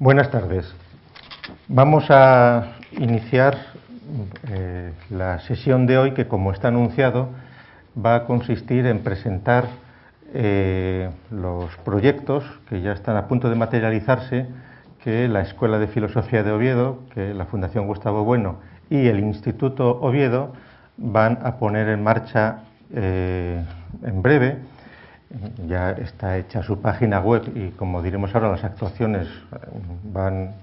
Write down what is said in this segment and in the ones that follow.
Buenas tardes. Vamos a iniciar la sesión de hoy, que, como está anunciado, va a consistir en presentar los proyectos que ya están a punto de materializarse, que la Escuela de Filosofía de Oviedo, que la Fundación Gustavo Bueno y el Instituto Oviedo van a poner en marcha en breve. Ya está hecha su página web y, como diremos ahora, las actuaciones van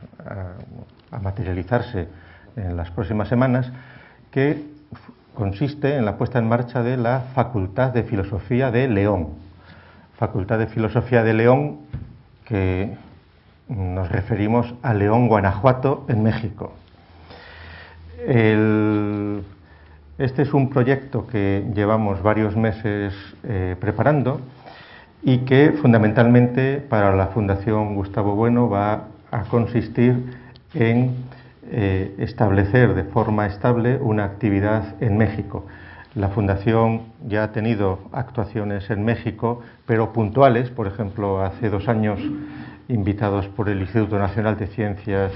a materializarse en las próximas semanas, que consiste en la puesta en marcha de la Facultad de Filosofía de León. Facultad de Filosofía de León, que nos referimos a León, Guanajuato, en México. Este es un proyecto que llevamos varios meses preparando y que fundamentalmente para la Fundación Gustavo Bueno va a consistir en establecer de forma estable una actividad en México. La Fundación ya ha tenido actuaciones en México, pero puntuales. Por ejemplo, hace 2 años, invitados por el Instituto Nacional de Ciencias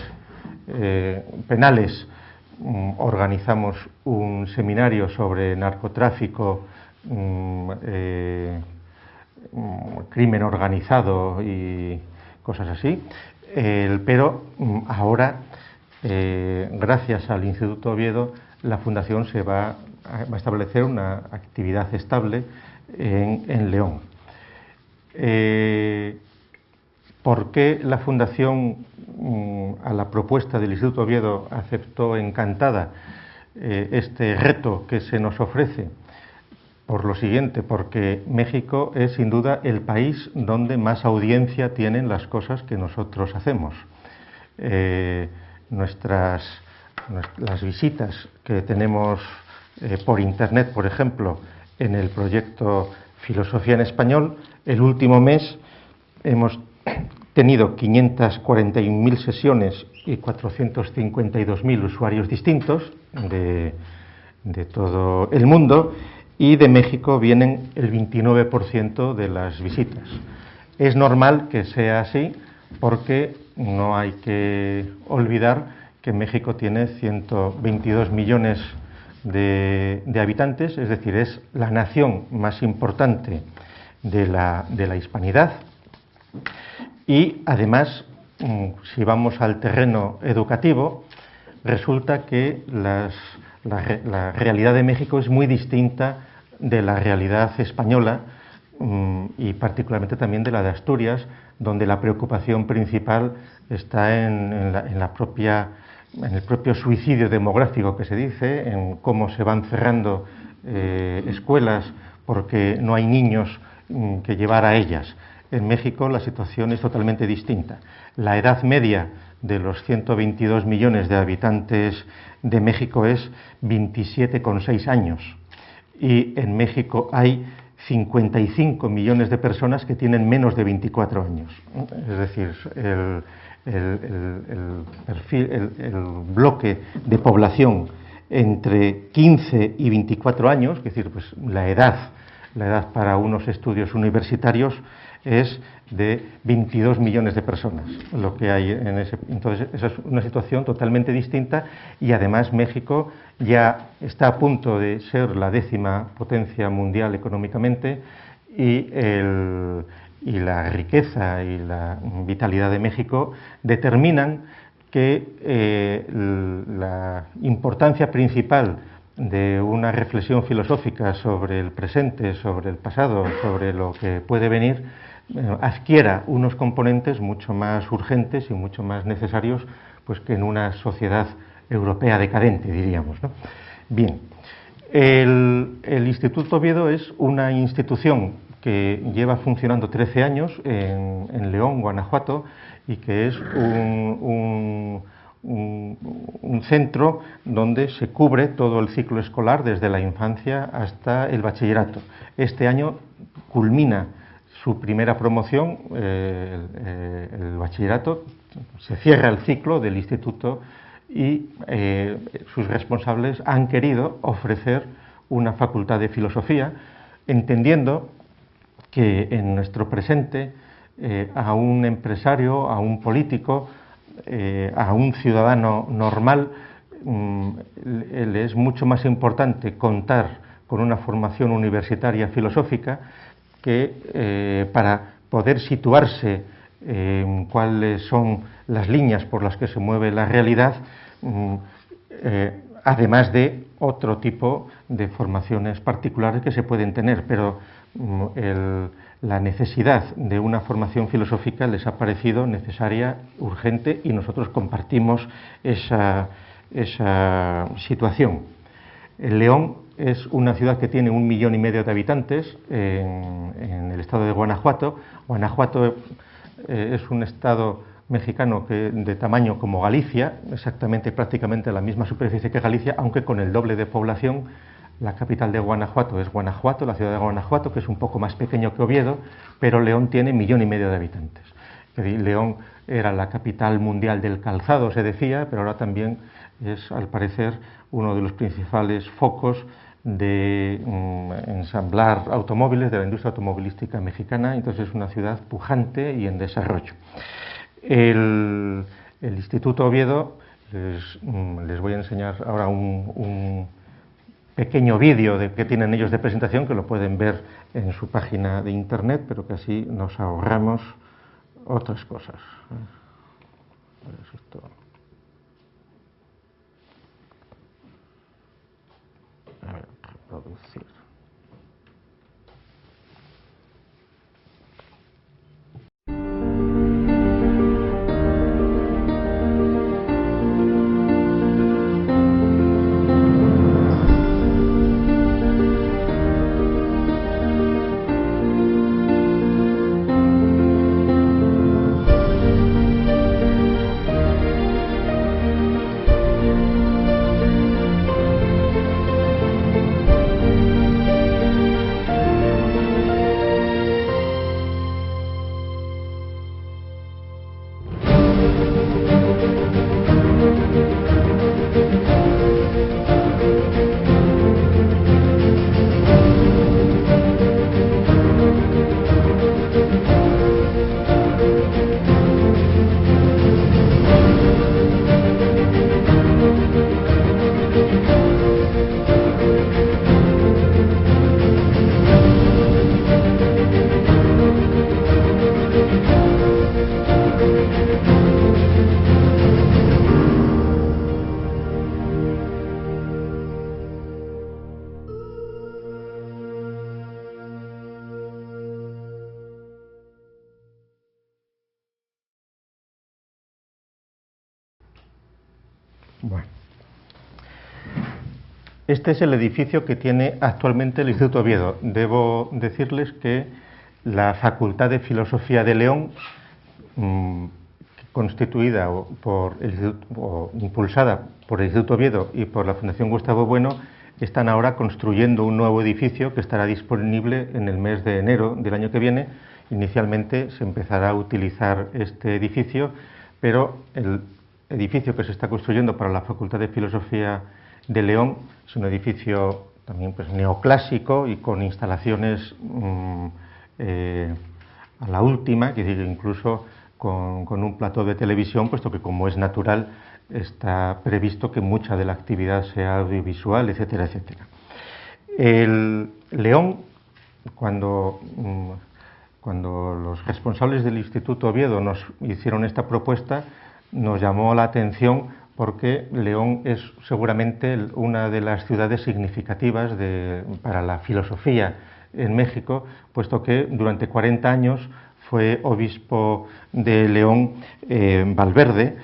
Penales, organizamos un seminario sobre narcotráfico, crimen organizado y cosas así, pero ahora, gracias al Instituto Oviedo, la Fundación va a establecer una actividad estable en León. ¿Por qué la Fundación, a la propuesta del Instituto Oviedo, aceptó encantada este reto que se nos ofrece? Por lo siguiente: porque México es sin duda el país donde más audiencia tienen las cosas que nosotros hacemos. Las visitas que tenemos por Internet, por ejemplo, en el proyecto Filosofía en Español, el último mes hemos tenido 541.000 sesiones y 452.000 usuarios distintos de todo el mundo, y de México vienen el 29% de las visitas. Es normal que sea así, porque no hay que olvidar que México tiene 122 millones de habitantes, es decir, es la nación más importante de la hispanidad. Y además, si vamos al terreno educativo, resulta que la realidad de México es muy distinta de la realidad española, y particularmente también de la de Asturias, donde la preocupación principal está en el propio suicidio demográfico que se dice, en cómo se van cerrando escuelas porque no hay niños que llevar a ellas. En México la situación es totalmente distinta. La edad media de los 122 millones de habitantes de México es 27,6 años. Y en México hay 55 millones de personas que tienen menos de 24 años. Es decir, el bloque de población entre 15 y 24 años, es decir, pues la edad para unos estudios universitarios es de 22 millones de personas, lo que hay en ese. Entonces, esa es una situación totalmente distinta, y además México ya está a punto de ser la 10ª potencia mundial económicamente, y la riqueza y la vitalidad de México determinan que la importancia principal de una reflexión filosófica sobre el presente, sobre el pasado, sobre lo que puede venir, adquiera unos componentes mucho más urgentes y mucho más necesarios, pues, que en una sociedad europea decadente, diríamos, ¿no? Bien, el Instituto Oviedo es una institución que lleva funcionando 13 años en León, Guanajuato, y que es un centro donde se cubre todo el ciclo escolar, desde la infancia hasta el bachillerato. Este año culmina su primera promoción, el bachillerato. Se cierra el ciclo del instituto y sus responsables han querido ofrecer una facultad de filosofía, entendiendo que en nuestro presente a un empresario, a un político, a un ciudadano normal le es mucho más importante contar con una formación universitaria filosófica que para poder situarse en cuáles son las líneas por las que se mueve la realidad, además de otro tipo de formaciones particulares que se pueden tener, pero la necesidad de una formación filosófica les ha parecido necesaria, urgente, y nosotros compartimos esa situación. León es una ciudad que tiene 1,5 millones de habitantes en el estado de Guanajuato. Guanajuato es un estado mexicano de tamaño como Galicia, exactamente prácticamente la misma superficie que Galicia, aunque con el doble de población. La capital de Guanajuato es Guanajuato, la ciudad de Guanajuato, que es un poco más pequeño que Oviedo, pero León tiene 1,5 millones de habitantes. León era la capital mundial del calzado, se decía, pero ahora también es, al parecer, uno de los principales focos de ensamblar automóviles, de la industria automovilística mexicana. Entonces es una ciudad pujante y en desarrollo. El Instituto Oviedo, les voy a enseñar ahora un pequeño vídeo que tienen ellos de presentación, que lo pueden ver en su página de internet, pero que así nos ahorramos otras cosas. A ver, reproducir. Bueno, este es el edificio que tiene actualmente el Instituto Oviedo. Debo decirles que la Facultad de Filosofía de León, constituida impulsada por el Instituto Oviedo y por la Fundación Gustavo Bueno, están ahora construyendo un nuevo edificio que estará disponible en el mes de enero del año que viene. Inicialmente se empezará a utilizar este edificio, pero el edificio que se está construyendo para la Facultad de Filosofía de León es un edificio también pues neoclásico y con instalaciones a la última, que incluso con un plató de televisión, puesto que, como es natural, está previsto que mucha de la actividad sea audiovisual, etcétera, etcétera. El León, cuando los responsables del Instituto Oviedo nos hicieron esta propuesta, nos llamó la atención porque León es seguramente una de las ciudades significativas para la filosofía en México, puesto que durante 40 años fue obispo de León Valverde,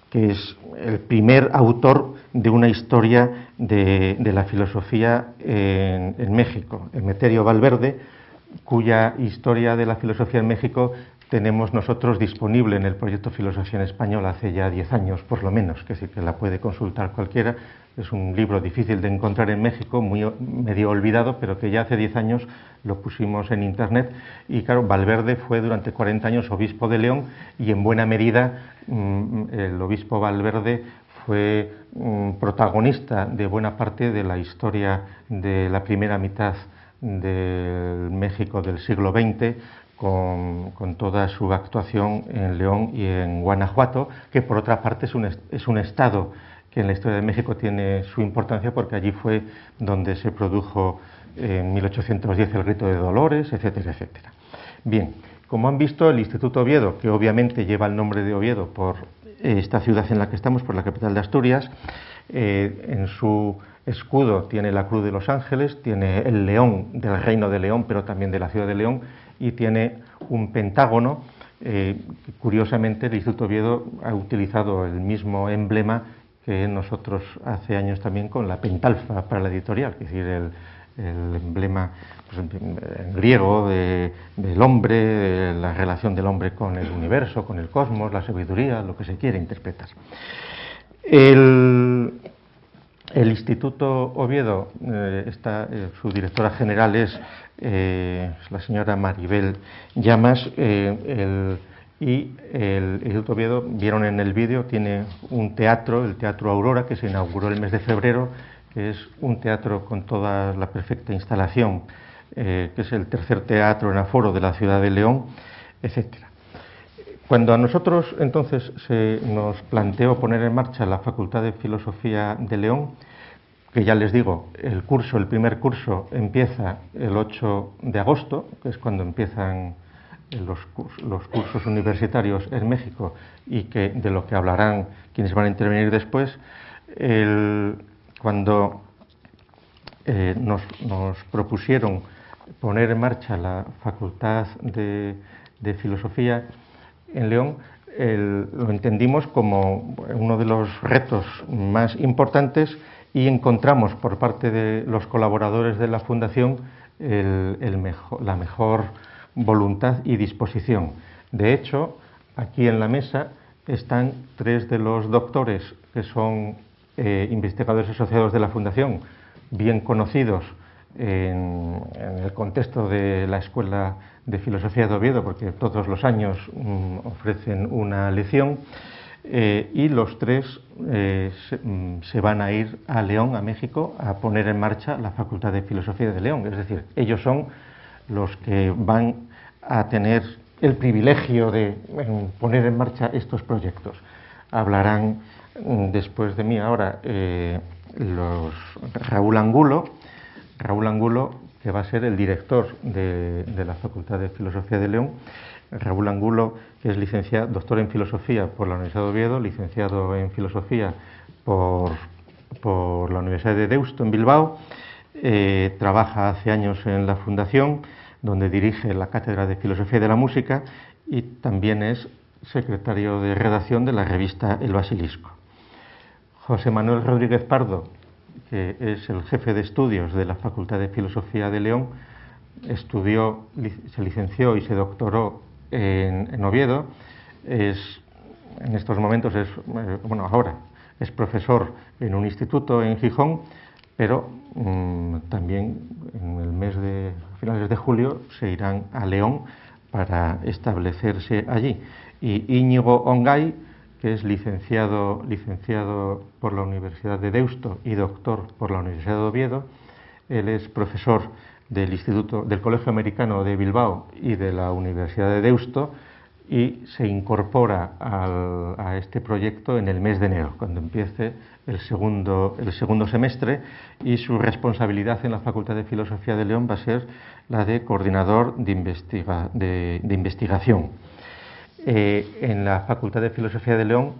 que es el primer autor de una historia de la filosofía en México. Emeterio Valverde, cuya historia de la filosofía en México tenemos nosotros disponible en el proyecto Filosofía en Español hace ya 10 años, por lo menos, que sí que la puede consultar cualquiera. Es un libro difícil de encontrar en México, medio olvidado, pero que ya hace 10 años lo pusimos en internet. Y claro, Valverde fue durante 40 años obispo de León, y en buena medida el obispo Valverde fue protagonista de buena parte de la historia de la primera mitad del México del siglo XX, con toda su actuación en León y en Guanajuato, que por otra parte es un estado que en la historia de México tiene su importancia porque allí fue donde se produjo en 1810 el Grito de Dolores, etcétera, etcétera. Bien, como han visto, el Instituto Oviedo, que obviamente lleva el nombre de Oviedo por esta ciudad en la que estamos, por la capital de Asturias, en su escudo tiene la Cruz de los Ángeles, tiene el león del Reino de León, pero también de la ciudad de León, y tiene un pentágono. Curiosamente, el Instituto Oviedo ha utilizado el mismo emblema que nosotros hace años también con la pentalfa para la editorial, es decir, el emblema pues, en griego del hombre, de la relación del hombre con el universo, con el cosmos, la sabiduría, lo que se quiere interpretar. El Instituto Oviedo, su directora general es la señora Maribel Llamas, y el Instituto Oviedo, vieron en el vídeo, tiene un teatro, el Teatro Aurora, que se inauguró el mes de febrero, que es un teatro con toda la perfecta instalación, que es el tercer teatro en aforo de la ciudad de León, etcétera. Cuando a nosotros entonces se nos planteó poner en marcha la Facultad de Filosofía de León, que ya les digo, el primer curso empieza el 8 de agosto, que es cuando empiezan los cursos universitarios en México y de lo que hablarán quienes van a intervenir después, cuando nos propusieron poner en marcha la Facultad de Filosofía en León, lo entendimos como uno de los retos más importantes y encontramos por parte de los colaboradores de la Fundación la mejor voluntad y disposición. De hecho, aquí en la mesa están 3 de los doctores que son investigadores asociados de la Fundación, bien conocidos en el contexto de la Escuela de Filosofía de Oviedo, porque todos los años ofrecen una lección, y los 3 se van a ir a León, a México, a poner en marcha la Facultad de Filosofía de León. Es decir, ellos son los que van a tener el privilegio de poner en marcha estos proyectos. Hablarán después de mí ahora Raúl Angulo, que va a ser el director de la Facultad de Filosofía de León. Raúl Angulo, que es doctor en Filosofía por la Universidad de Oviedo, licenciado en Filosofía por la Universidad de Deusto en Bilbao, trabaja hace años en la Fundación, donde dirige la Cátedra de Filosofía de la Música y también es secretario de redacción de la revista El Basilisco. José Manuel Rodríguez Pardo, que es el jefe de estudios de la Facultad de Filosofía de León, se licenció y se doctoró en Oviedo. En estos momentos ahora es profesor en un instituto en Gijón, pero también a finales de julio se irán a León para establecerse allí. Y Íñigo Ongay, que es licenciado por la Universidad de Deusto y doctor por la Universidad de Oviedo. Él es profesor del Colegio Americano de Bilbao y de la Universidad de Deusto y se incorpora a este proyecto en el mes de enero, cuando empiece el segundo semestre, y su responsabilidad en la Facultad de Filosofía de León va a ser la de coordinador de investigación. En la Facultad de Filosofía de León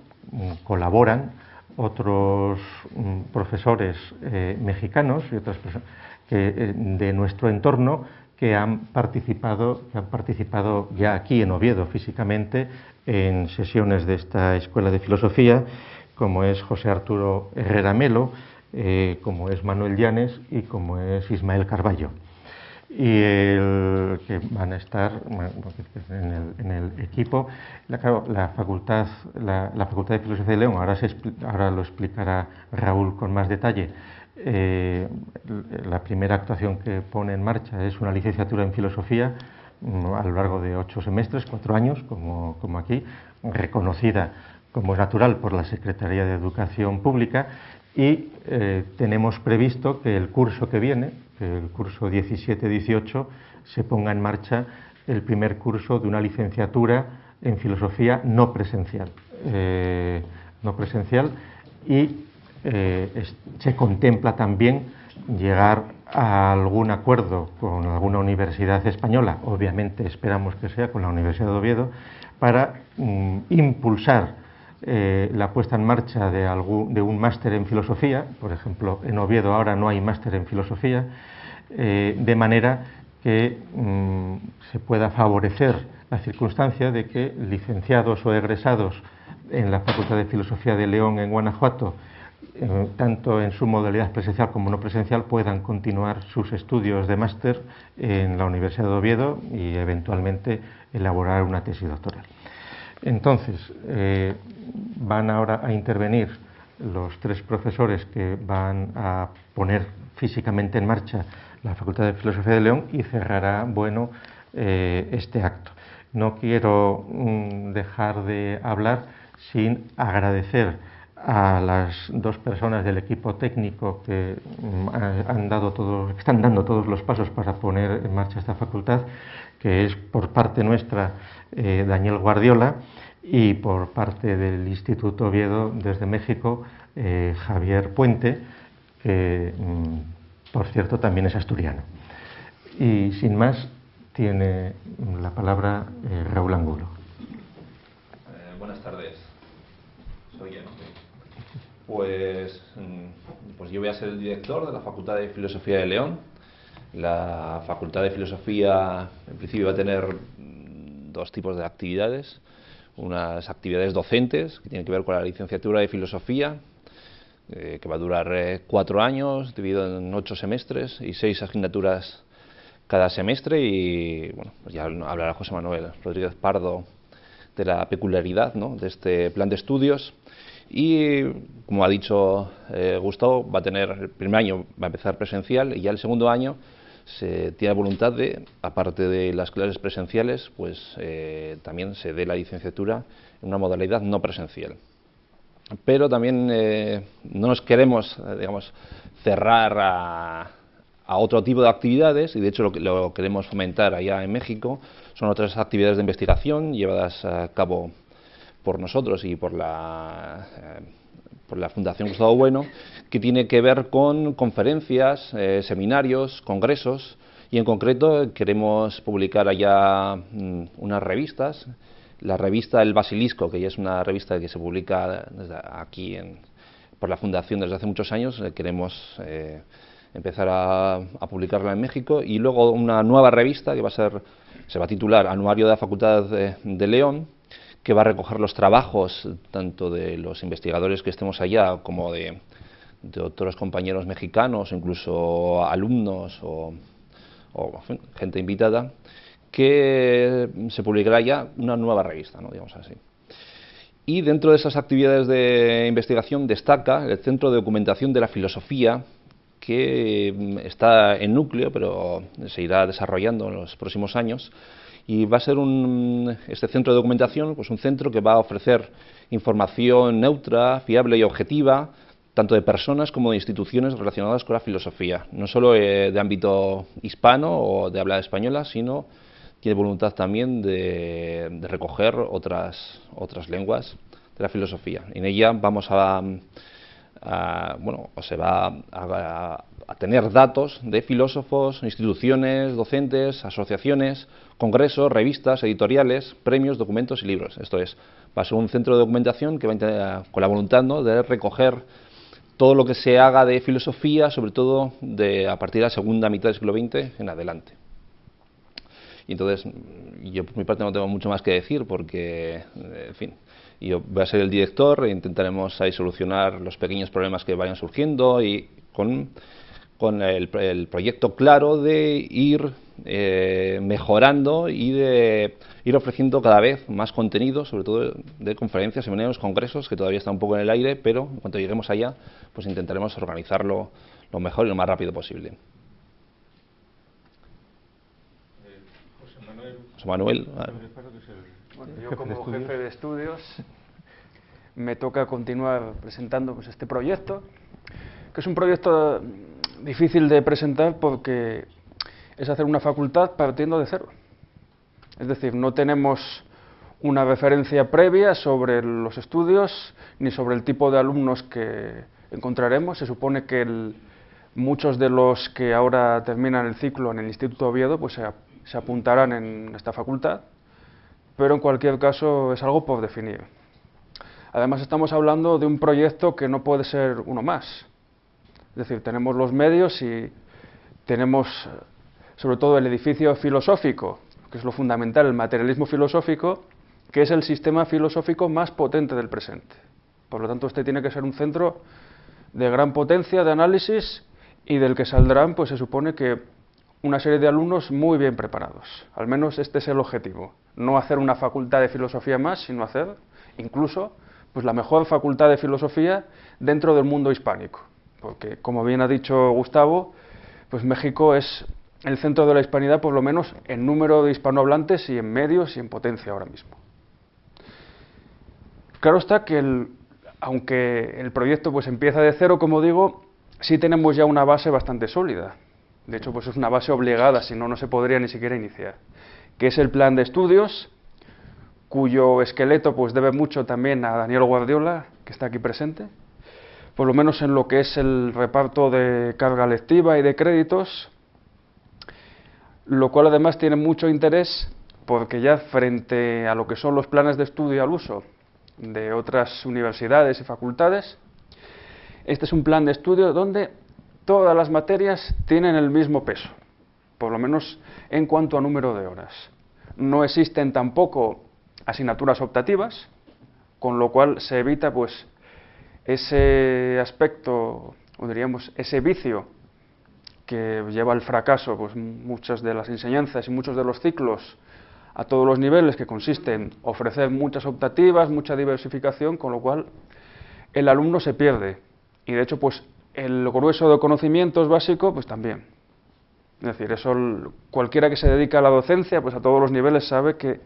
colaboran otros profesores mexicanos y otras personas de nuestro entorno que han participado ya aquí en Oviedo físicamente en sesiones de esta Escuela de Filosofía, como es José Arturo Herrera Melo, como es Manuel Llanes y como es Ismael Carballo. Y que van a estar en el equipo. La Facultad de Filosofía de León, ahora lo explicará Raúl con más detalle. La primera actuación que pone en marcha es una licenciatura en Filosofía a lo largo de 8 semestres, 4 años, como aquí, reconocida como es natural por la Secretaría de Educación Pública, y tenemos previsto que el curso que viene, el curso 17-18, se ponga en marcha el primer curso de una licenciatura en filosofía no presencial. Y se contempla también llegar a algún acuerdo con alguna universidad española, obviamente esperamos que sea con la Universidad de Oviedo, para impulsar la puesta en marcha de un máster en filosofía. Por ejemplo, en Oviedo ahora no hay máster en filosofía, de manera que se pueda favorecer la circunstancia de que licenciados o egresados en la Facultad de Filosofía de León, en Guanajuato, tanto en su modalidad presencial como no presencial, puedan continuar sus estudios de máster en la Universidad de Oviedo y eventualmente elaborar una tesis doctoral. Entonces, van ahora a intervenir los tres profesores que van a poner físicamente en marcha la Facultad de Filosofía de León y cerrará, bueno, este acto. No quiero dejar de hablar sin agradecer a las dos personas del equipo técnico que están dando todos los pasos para poner en marcha esta facultad, que es por parte nuestra Daniel Guardiola, y por parte del Instituto Oviedo desde México Javier Puente, que por cierto también es asturiano. Y sin más, tiene la palabra Raúl Angulo. Buenas tardes. Soy yo, ¿no? Pues yo voy a ser el director de la Facultad de Filosofía de León. La Facultad de Filosofía, en principio, va a tener dos tipos de actividades. Unas actividades docentes, que tienen que ver con la licenciatura de Filosofía, que va a durar 4 años, dividido en 8 semestres y 6 asignaturas cada semestre. Y bueno, pues ya hablará José Manuel Rodríguez Pardo de la peculiaridad, ¿no?, de este plan de estudios. Y, como ha dicho Gustavo, va a tener el primer año, va a empezar presencial, y ya el segundo año se tiene voluntad de, aparte de las clases presenciales, pues también se dé la licenciatura en una modalidad no presencial. Pero también no nos queremos, digamos, cerrar a otro tipo de actividades, y de hecho lo queremos fomentar allá en México. Son otras actividades de investigación llevadas a cabo por nosotros y por la Fundación Gustavo Bueno, que tiene que ver con conferencias, seminarios, congresos, y en concreto queremos publicar allá unas revistas. La revista El Basilisco, que ya es una revista que se publica desde aquí por la Fundación desde hace muchos años, queremos empezar a publicarla en México, y luego una nueva revista que se va a titular Anuario de la Facultad de León, que va a recoger los trabajos tanto de los investigadores que estemos allá como de otros compañeros mexicanos, o incluso alumnos o en fin, gente invitada, que se publicará ya una nueva revista, ¿no?, digamos así. Y dentro de esas actividades de investigación destaca el Centro de Documentación de la Filosofía, que está en núcleo, pero se irá desarrollando en los próximos años. Y va a ser este centro de documentación, pues un centro que va a ofrecer información neutra, fiable y objetiva, tanto de personas como de instituciones relacionadas con la filosofía, no solo de ámbito hispano o de habla española, sino tiene voluntad también de recoger otras lenguas de la filosofía. En ella vamos se va a tener datos de filósofos, instituciones, docentes, asociaciones, congresos, revistas, editoriales, premios, documentos y libros. Esto es, va a ser un centro de documentación que va a tener, con la voluntad, ¿no?, de recoger todo lo que se haga de filosofía, sobre todo a partir de la segunda mitad del siglo XX en adelante. Y entonces, yo por mi parte no tengo mucho más que decir, porque, en fin, yo voy a ser el director e intentaremos ahí solucionar los pequeños problemas que vayan surgiendo, y con el proyecto claro de ir mejorando y de ir ofreciendo cada vez más contenido, sobre todo de conferencias, seminarios, congresos, que todavía está un poco en el aire, pero en cuanto lleguemos allá, pues intentaremos organizarlo lo mejor y lo más rápido posible. José Manuel. Bueno, yo como jefe de estudios me toca continuar presentando pues este proyecto, que es un proyecto difícil de presentar porque es hacer una facultad partiendo de cero. Es decir, no tenemos una referencia previa sobre los estudios ni sobre el tipo de alumnos que encontraremos. Se supone que muchos de los que ahora terminan el ciclo en el Instituto Oviedo pues se apuntarán en esta facultad, pero en cualquier caso es algo por definir. Además estamos hablando de un proyecto que no puede ser uno más. Es decir, tenemos los medios y tenemos sobre todo el edificio filosófico, que es lo fundamental, el materialismo filosófico, que es el sistema filosófico más potente del presente. Por lo tanto, este tiene que ser un centro de gran potencia de análisis y del que saldrán, pues se supone que una serie de alumnos muy bien preparados. Al menos este es el objetivo. No hacer una facultad de filosofía más, sino hacer incluso pues, la mejor facultad de filosofía dentro del mundo hispánico. Porque, como bien ha dicho Gustavo, pues México es el centro de la hispanidad, por lo menos en número de hispanohablantes y en medios y en potencia ahora mismo. Claro está que, aunque el proyecto pues empieza de cero, como digo, sí tenemos ya una base bastante sólida. De hecho, pues es una base obligada, si no, no se podría ni siquiera iniciar, que es el plan de estudios, cuyo esqueleto pues debe mucho también a Daniel Guardiola, que está aquí presente, por lo menos en lo que es el reparto de carga lectiva y de créditos, lo cual además tiene mucho interés porque ya frente a lo que son los planes de estudio al uso de otras universidades y facultades, este es un plan de estudio donde todas las materias tienen el mismo peso, por lo menos en cuanto a número de horas. No existen tampoco asignaturas optativas, con lo cual se evita pues ese aspecto, o diríamos ese vicio que lleva al fracaso pues muchas de las enseñanzas y muchos de los ciclos a todos los niveles, que consiste en ofrecer muchas optativas, mucha diversificación, con lo cual el alumno se pierde. Y de hecho, pues el grueso de conocimientos básico, pues también. Es decir, eso cualquiera que se dedica a la docencia, pues a todos los niveles sabe que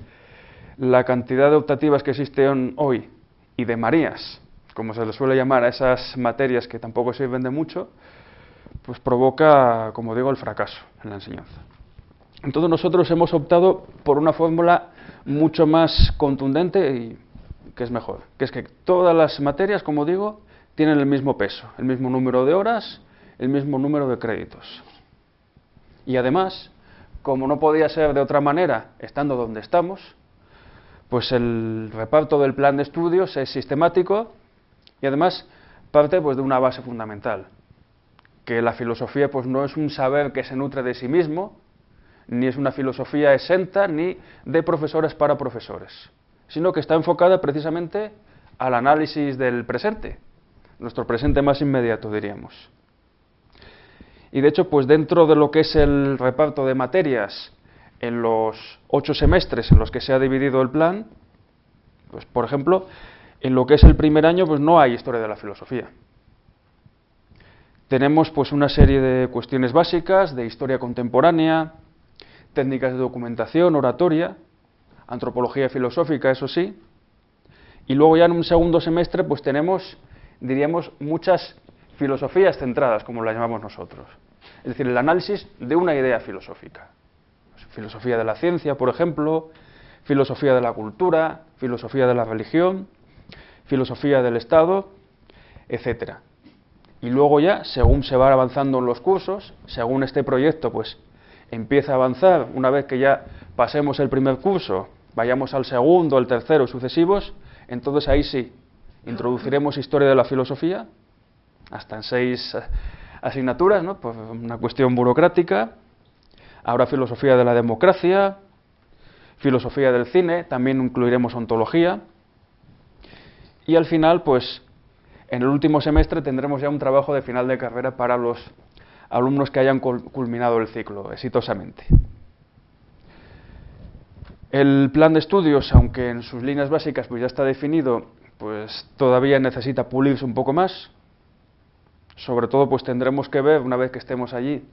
la cantidad de optativas que existen hoy y de Marías, como se les suele llamar a esas materias que tampoco sirven de mucho, pues provoca, como digo, el fracaso en la enseñanza. Entonces nosotros hemos optado por una fórmula mucho más contundente y que es mejor, que es que todas las materias, como digo, tienen el mismo peso, el mismo número de horas, el mismo número de créditos. Y además, como no podía ser de otra manera, estando donde estamos, pues el reparto del plan de estudios es sistemático y además parte pues de una base fundamental, que la filosofía pues no es un saber que se nutre de sí mismo, ni es una filosofía exenta, ni de profesores para profesores, sino que está enfocada precisamente al análisis del presente, nuestro presente más inmediato, diríamos. Y de hecho, pues dentro de lo que es el reparto de materias en los 8 semestres en los que se ha dividido el plan, pues por ejemplo, en lo que es el primer año, pues no hay historia de la filosofía. Tenemos pues una serie de cuestiones básicas de historia contemporánea, técnicas de documentación, oratoria, antropología filosófica, eso sí, y luego ya en un segundo semestre pues tenemos, diríamos, muchas filosofías centradas, como las llamamos nosotros. Es decir, el análisis de una idea filosófica. Filosofía de la ciencia, por ejemplo, filosofía de la cultura, filosofía de la religión, filosofía del Estado, etcétera. Y luego ya, según se va avanzando en los cursos, según este proyecto pues empieza a avanzar, una vez que ya pasemos el primer curso, vayamos al segundo, al tercero y sucesivos, entonces ahí sí, introduciremos historia de la filosofía, hasta en 6 asignaturas, ¿no? Pues una cuestión burocrática. Habrá filosofía de la democracia, filosofía del cine, también incluiremos ontología. Y al final, pues, en el último semestre tendremos ya un trabajo de final de carrera para los alumnos que hayan culminado el ciclo exitosamente. El plan de estudios, aunque en sus líneas básicas pues ya está definido, pues todavía necesita pulirse un poco más. Sobre todo, pues tendremos que ver, una vez que estemos allí,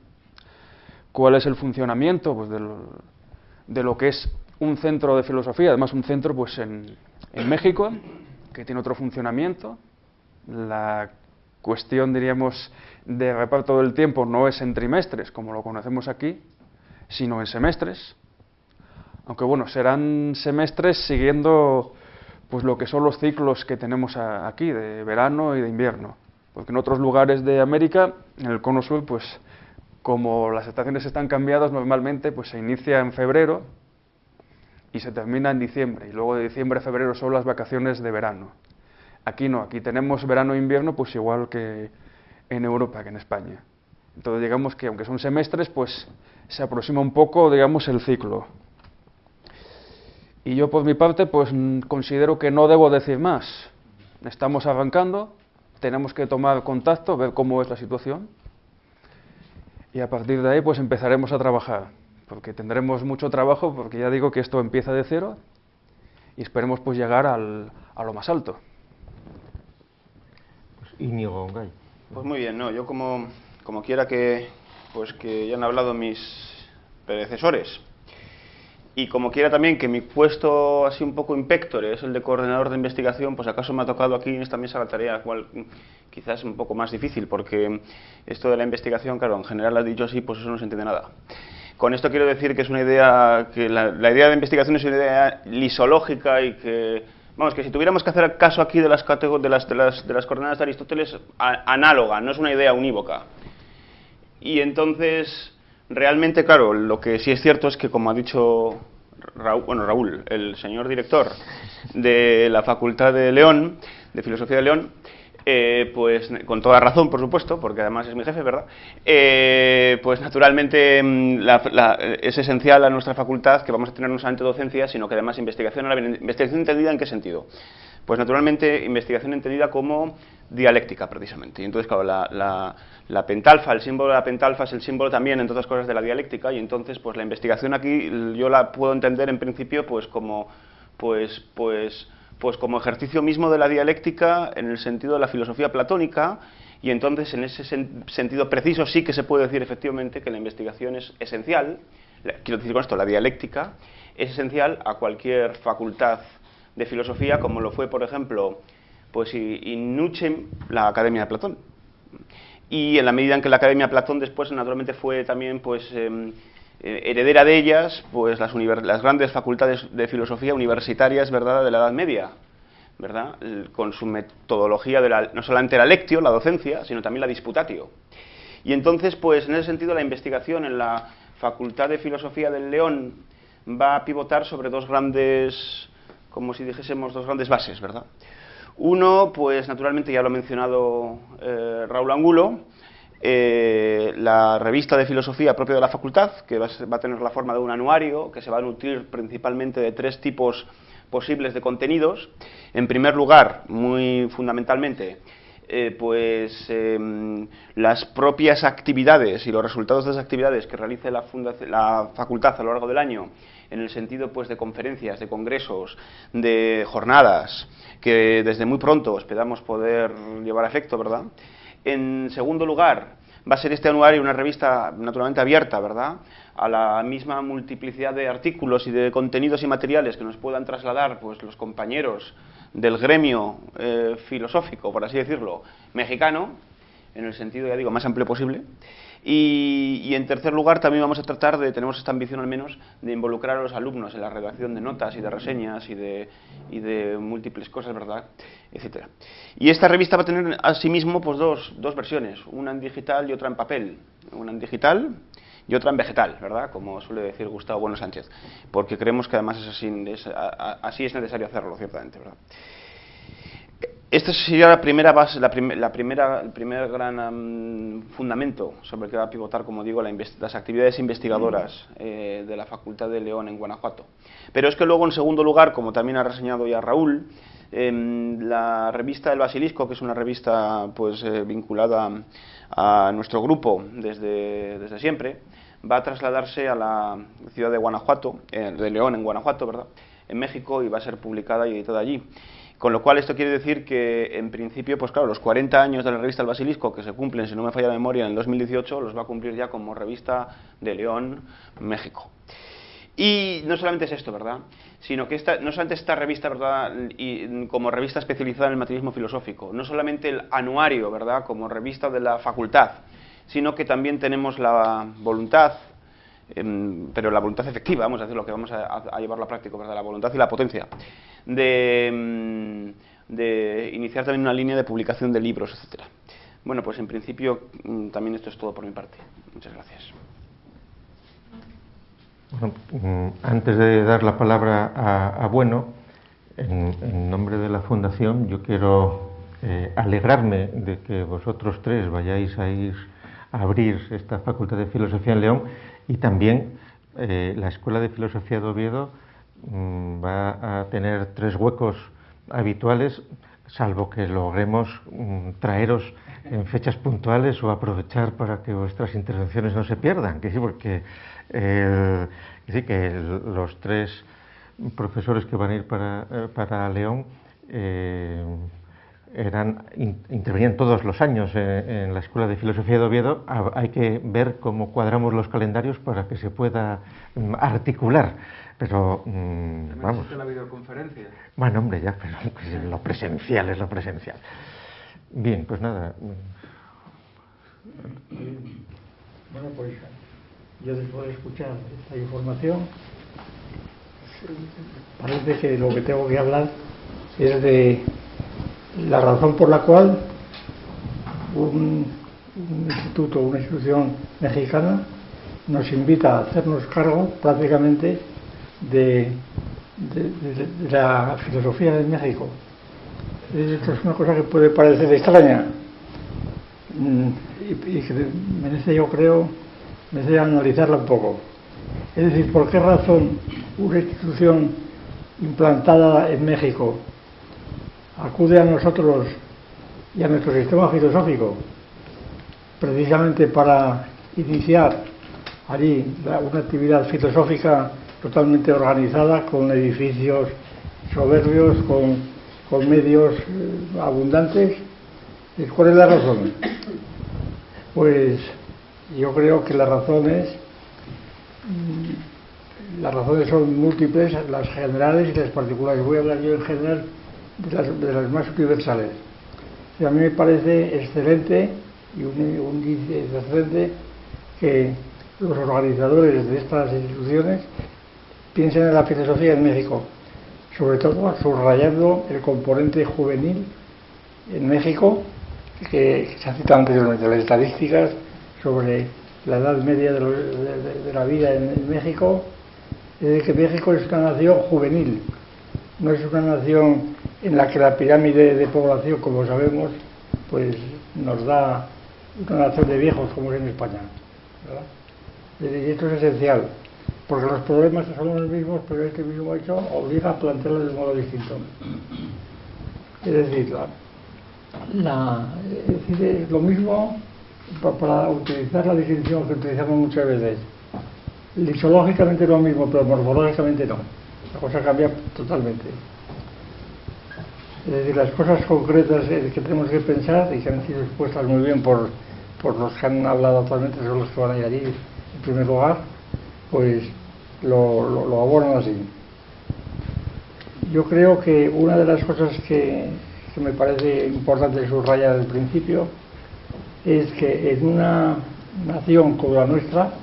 cuál es el funcionamiento pues, de lo que es un centro de filosofía, además un centro pues en México, que tiene otro funcionamiento. La cuestión, diríamos, de reparto del tiempo no es en trimestres, como lo conocemos aquí, sino en semestres. aunque bueno, serán semestres siguiendo pues lo que son los ciclos que tenemos aquí, de verano y de invierno. Porque en otros lugares de América, en el cono sur, pues como las estaciones están cambiadas, normalmente pues se inicia en febrero y se termina en diciembre, y luego de diciembre a febrero son las vacaciones de verano. Aquí no, aquí tenemos verano e invierno pues igual que en Europa, que en España. Entonces digamos que aunque son semestres, pues se aproxima un poco, digamos, el ciclo. Y yo por mi parte pues considero que no debo decir más. Estamos arrancando, tenemos que tomar contacto, ver cómo es la situación, y a partir de ahí pues empezaremos a trabajar, porque tendremos mucho trabajo, porque ya digo que esto empieza de cero y esperemos pues llegar a lo más alto. Pues Íñigo Ongay. Pues muy bien, no, yo como quiera que ya han hablado mis predecesores, y como quiera también que mi puesto así un poco in pectore es el de coordinador de investigación, pues acaso me ha tocado aquí en esta mesa la tarea, cual quizás es un poco más difícil, porque esto de la investigación, claro, en general has dicho así, pues eso no se entiende nada. Con esto quiero decir que es una idea, que la idea de investigación es una idea lisológica y que, vamos, que si tuviéramos que hacer caso aquí de las coordenadas de Aristóteles, análoga, no es una idea unívoca. Y entonces, realmente, claro, lo que sí es cierto es que, como ha dicho Raúl, el señor director de la Facultad de León, de Filosofía de León, pues con toda razón, por supuesto, porque además es mi jefe, ¿verdad? Pues naturalmente es esencial a nuestra facultad que vamos a tener no solamente docencia, sino que además investigación. ¿Investigación entendida en qué sentido? Pues naturalmente investigación entendida como dialéctica, precisamente. Y entonces, claro, la pentalfa, el símbolo de la pentalfa es el símbolo también, entre otras cosas, de la dialéctica, y entonces pues la investigación aquí yo la puedo entender en principio pues como como ejercicio mismo de la dialéctica en el sentido de la filosofía platónica, y entonces en ese sentido preciso sí que se puede decir efectivamente que la investigación es esencial. Quiero decir con esto, la dialéctica es esencial a cualquier facultad de filosofía, como lo fue, por ejemplo, pues in nucem la Academia de Platón. Y en la medida en que la Academia de Platón después naturalmente fue también pues heredera de ellas, pues las grandes facultades de filosofía universitarias, ¿verdad?, de la Edad Media, ¿verdad?, con su metodología no solamente la lectio, la docencia, sino también la disputatio. Y entonces, pues en ese sentido, la investigación en la Facultad de Filosofía del León va a pivotar sobre dos grandes, como si dijésemos, dos grandes bases, ¿verdad? Uno, pues naturalmente ya lo ha mencionado Raúl Angulo, la revista de filosofía propia de la facultad, que va a tener la forma de un anuario, que se va a nutrir principalmente de tres tipos posibles de contenidos. En primer lugar, muy fundamentalmente, las propias actividades y los resultados de esas actividades que realice la facultad a lo largo del año, en el sentido pues de conferencias, de congresos, de jornadas, que desde muy pronto esperamos poder llevar a efecto, ¿verdad? En segundo lugar, va a ser este anuario una revista naturalmente abierta, ¿verdad?, a la misma multiplicidad de artículos y de contenidos y materiales que nos puedan trasladar pues los compañeros del gremio filosófico, por así decirlo, mexicano, en el sentido, ya digo, más amplio posible. Y en tercer lugar también vamos a tratar tenemos esta ambición al menos, de involucrar a los alumnos en la redacción de notas y de reseñas y de múltiples cosas, ¿verdad?, etcétera. Y esta revista va a tener asimismo pues dos versiones, una en digital y otra en papel, una en digital y otra en vegetal, ¿verdad?, como suele decir Gustavo Bueno Sánchez, porque creemos que además así es necesario hacerlo, ciertamente, ¿verdad? Esta sería la primera base, el primer gran fundamento sobre el que va a pivotar, como digo, las actividades investigadoras de la Facultad de León en Guanajuato. Pero es que luego, en segundo lugar, como también ha reseñado ya Raúl, la revista El Basilisco, que es una revista pues vinculada a nuestro grupo desde siempre, va a trasladarse a la ciudad de Guanajuato, de León en Guanajuato, ¿verdad?, en México, y va a ser publicada y editada allí. Con lo cual esto quiere decir que, en principio, pues claro, los 40 años de la revista El Basilisco, que se cumplen, si no me falla la memoria, en el 2018, los va a cumplir ya como revista de León, México. Y no solamente es esto, ¿verdad?, sino que no solamente esta revista, ¿verdad?, y como revista especializada en el materialismo filosófico, no solamente el anuario, ¿verdad?, como revista de la facultad, sino que también tenemos la voluntad pero la voluntad efectiva, vamos a decir, lo que vamos a llevarlo a práctico, ¿verdad? La voluntad y la potencia de iniciar también una línea de publicación de libros, etcétera. Bueno, pues en principio también esto es todo por mi parte. Muchas gracias. Bueno, antes de dar la palabra a Bueno, en nombre de la Fundación, yo quiero alegrarme de que vosotros tres vayáis a ir a abrir esta Facultad de Filosofía en León, y también la Escuela de Filosofía de Oviedo va a tener 3 huecos habituales, salvo que logremos traeros en fechas puntuales o aprovechar para que vuestras intervenciones no se pierdan, que sí, porque los 3 profesores que van a ir para León intervenían todos los años en la Escuela de Filosofía de Oviedo. Hay que ver cómo cuadramos los calendarios para que se pueda articular. Pero, vamos. La videoconferencia. Bueno, hombre, ya, pero lo presencial es lo presencial. Bien, pues nada. Bueno, pues yo después de escuchar esta información, parece que lo que tengo que hablar es de la razón por la cual un instituto, una institución mexicana nos invita a hacernos cargo prácticamente de la filosofía de México. Esto es una cosa que puede parecer extraña y que merece, yo creo, analizarla un poco. Es decir, ¿por qué razón una institución implantada en México acude a nosotros y a nuestro sistema filosófico precisamente para iniciar allí una actividad filosófica totalmente organizada, con edificios soberbios, con medios abundantes? ¿Cuál es la razón? Pues yo creo que las razones son múltiples, las generales y las particulares. Voy a hablar yo en general de las más universales. A mí me parece excelente y un índice excelente que los organizadores de estas instituciones piensen en la filosofía en México, sobre todo subrayando el componente juvenil en México, que se ha citado anteriormente, las estadísticas sobre la edad media de la vida en México, es que México es una nación juvenil, no es una nación en la que la pirámide de población, como sabemos, pues nos da una nación de viejos como es en España, ¿verdad? Y esto es esencial, porque los problemas son los mismos, pero este mismo hecho obliga a plantearlos de modo distinto. Es decir, es lo mismo, para utilizar la distinción que utilizamos muchas veces. Lisiológicamente lo mismo, pero morfológicamente no. La cosa cambia totalmente. Es decir, las cosas concretas que tenemos que pensar y que han sido expuestas muy bien por los que han hablado actualmente, son los que van a ir allí en primer lugar, pues lo abordan así. Yo creo que una de las cosas que me parece importante subrayar al principio es que en una nación como la nuestra,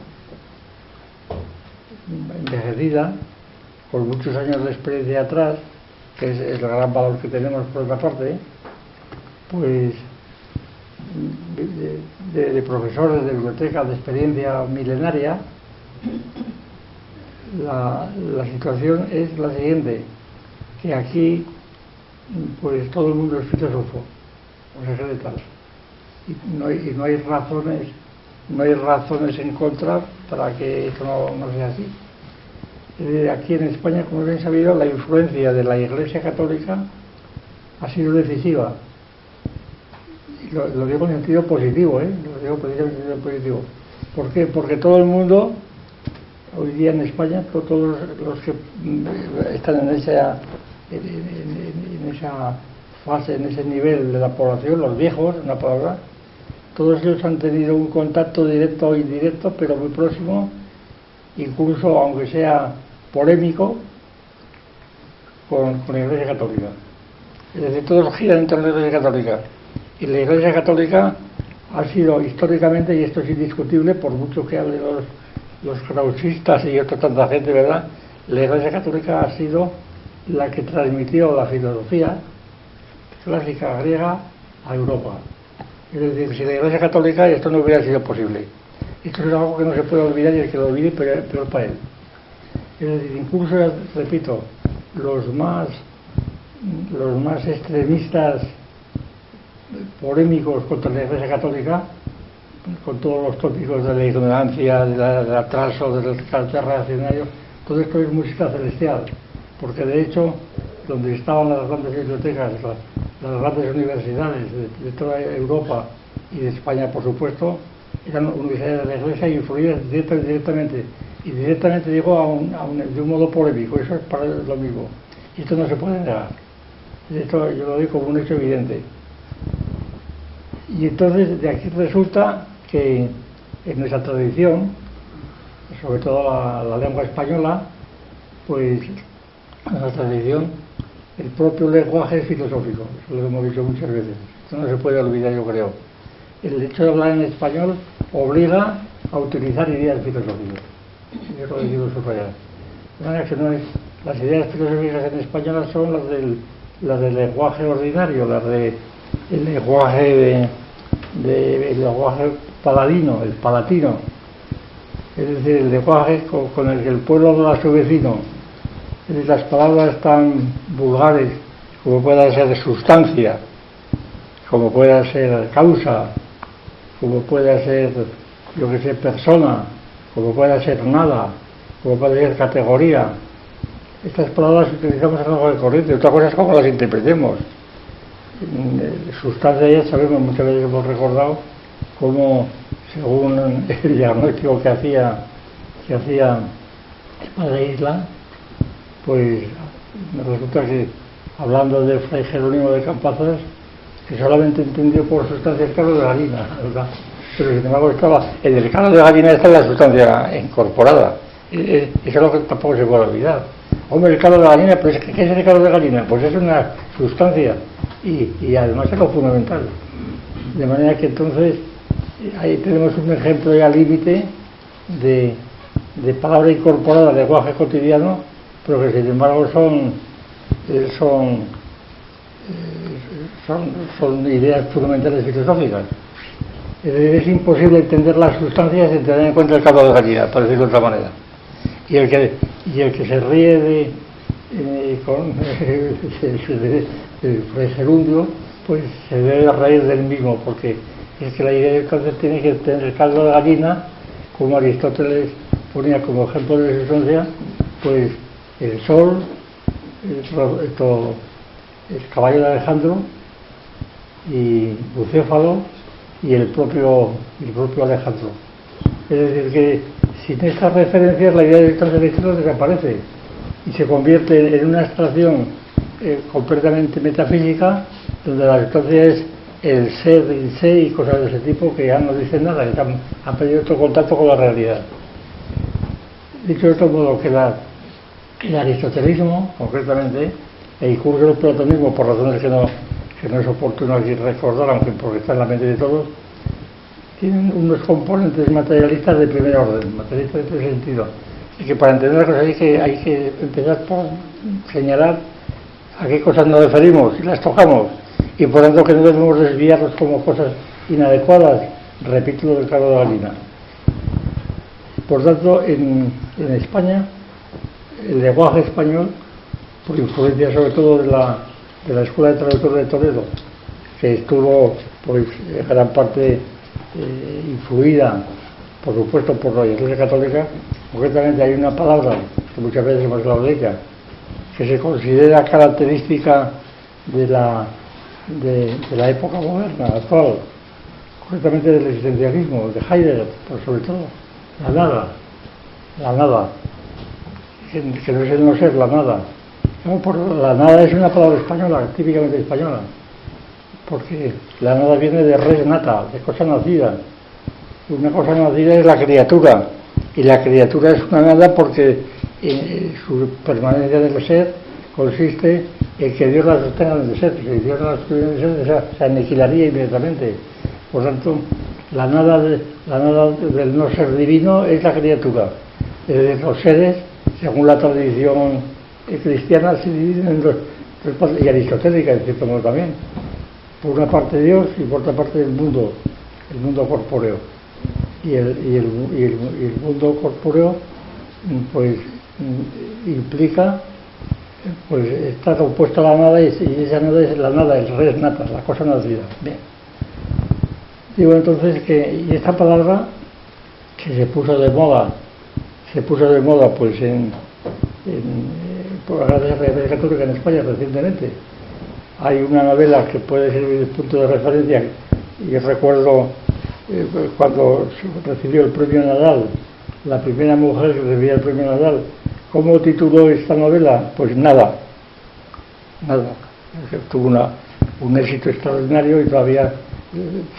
envejecida, con muchos años de experiencia atrás, que es el gran valor que tenemos por otra parte, pues de profesores de biblioteca de experiencia milenaria, la situación es la siguiente, que aquí pues todo el mundo es filósofo, o se cree tal, y no hay razones en contra para que esto no sea así. Aquí en España, como bien sabido, la influencia de la Iglesia Católica ha sido decisiva. Y lo digo en sentido positivo, lo digo precisamente en sentido positivo. ¿Por qué? Porque todo el mundo, hoy día en España, todos los que están en esa fase, en ese nivel de la población, los viejos, en una palabra, todos ellos han tenido un contacto directo o indirecto, pero muy próximo, incluso aunque sea polémico, con la Iglesia Católica. Es decir, todos giran en torno a la Iglesia Católica. Y la Iglesia Católica ha sido históricamente, y esto es indiscutible, por mucho que hablen los krausistas y otra tanta gente, ¿verdad? La Iglesia Católica ha sido la que transmitió la filosofía clásica griega a Europa. Es decir, sin la Iglesia Católica esto no hubiera sido posible. Esto es algo que no se puede olvidar, y el que lo olvide peor para él. Es decir, incluso, repito, los más extremistas polémicos contra la Iglesia Católica, con todos los tópicos de la ignorancia, del atraso, del carácter reaccionario, todo esto es música celestial, porque de hecho, donde estaban las grandes bibliotecas, las grandes universidades de toda Europa y de España, por supuesto, eran universidades de la Iglesia y influidas directamente, y directamente digo de un modo polémico. Eso es para lo mismo, y esto no se puede negar. Esto yo lo digo como un hecho evidente. Y entonces de aquí resulta que en nuestra tradición, sobre todo la lengua española, pues en la tradición el propio lenguaje es filosófico. Eso lo hemos dicho muchas veces. Esto no se puede olvidar, yo creo. El hecho de hablar en español obliga a utilizar ideas filosóficas. Yo lo digo subrayar. De manera que no es, las ideas filosóficas en español son las del lenguaje ordinario, las del lenguaje el lenguaje paladino, el palatino, es decir, el lenguaje con el que el pueblo habla a su vecino. Es decir, las palabras tan vulgares como pueda ser sustancia, como pueda ser causa, como pueda ser, yo que sé, persona, como pueda ser nada, como puede ser categoría. Estas palabras las utilizamos en algo de corriente. Otra cosa es cómo las interpretemos. Sustancia, ya sabemos, muchas veces hemos recordado cómo, según el diagnóstico que hacía el padre Isla, pues me resulta que, hablando de Fray Jerónimo de Campazos, que solamente entendió por sustancia el caldo de gallina, ¿verdad? Pero sin embargo en el caldo de gallina está la sustancia incorporada. Eso es lo que tampoco se puede olvidar. Hombre, el caldo de gallina, pues ¿qué es el caldo de gallina? Pues es una sustancia y además es lo fundamental. De manera que entonces ahí tenemos un ejemplo ya límite de palabra incorporada al lenguaje cotidiano, pero que sin embargo son ideas fundamentales filosóficas. Es imposible entender las sustancias sin tener en cuenta el caldo de gallina, por decirlo de otra manera. Y el que se ríe con el Fray Gerundio, pues se debe reír del mismo, porque es que la idea entonces tiene que tener el caldo de gallina, como Aristóteles ponía como ejemplo de sustancia, pues el sol, el caballo de Alejandro y Bucéfalo y el propio Alejandro. Es decir, que sin estas referencias la idea de transcendencia desaparece y se convierte en una abstracción completamente metafísica, donde la sustancia es el ser in se y cosas de ese tipo que ya no dicen nada, que han perdido todo contacto con la realidad. Dicho de otro modo, que el aristotelismo, concretamente, e incluso el platonismo, por razones que no es oportuno aquí recordar, aunque porque está en la mente de todos, tienen unos componentes materialistas de primer orden, materialistas en ese sentido. Y que para entender las cosas hay que empezar por señalar a qué cosas nos referimos y las tocamos, y por tanto que no debemos desviarnos como cosas inadecuadas, repito lo del caldo de gallina. Por tanto, en España, el lenguaje español, por influencia sobre todo de la Escuela de Traductores de Toledo, que estuvo por gran parte influida, por supuesto, por la Iglesia Católica. Concretamente hay una palabra que muchas veces hemos hablado de ella, que se considera característica de la época moderna, actual, concretamente del existencialismo, de Heidegger, por sobre todo, la nada, que no es el no ser, la nada. La nada es una palabra española, típicamente española, porque la nada viene de res nata, de cosa nacida. Una cosa nacida es la criatura, y la criatura es una nada porque su permanencia en el ser consiste en que Dios la sostenga en el ser. Si Dios no la sostiene en el ser, se aniquilaría inmediatamente. Por tanto, la nada del no ser divino es la criatura. Es decir, los seres, según la tradición cristiana, se dividen en dos partes, y aristotélica en cierto modo también. Por una parte Dios y por otra parte el mundo corpóreo. Y el mundo corpóreo pues implica, pues está compuesto a la nada, y esa nada es la nada, el res nata, la cosa nacida. Bien. Digo entonces que, y esta palabra que se puso de moda pues por la Iglesia Católica en España recientemente. Hay una novela que puede servir de punto de referencia, y recuerdo cuando recibió el premio Nadal, la primera mujer que recibía el premio Nadal. ¿Cómo tituló esta novela? Pues Nada. Tuvo un éxito extraordinario y todavía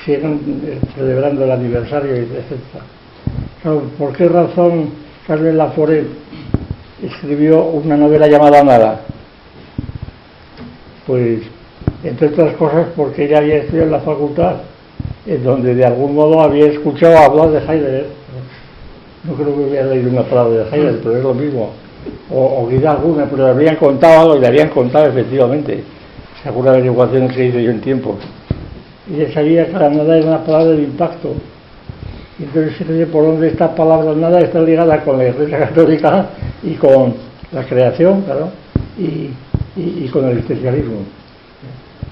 siguen celebrando el aniversario, etc. ¿Por qué razón Carmen Laforet escribió una novela llamada Nada? Pues, entre otras cosas, porque ella había estudiado en la facultad, en donde de algún modo había escuchado hablar de Heidegger. No creo que hubiera leído una palabra de Heidegger, pero es lo mismo. O quizá alguna, pero le habían contado algo, y le habían contado efectivamente, según las averiguaciones que hice yo en tiempo. Y ella sabía que la nada era una palabra de impacto. Y entonces se dice por dónde esta palabra nada está ligada con la Iglesia Católica y con la creación, claro, y con el existencialismo.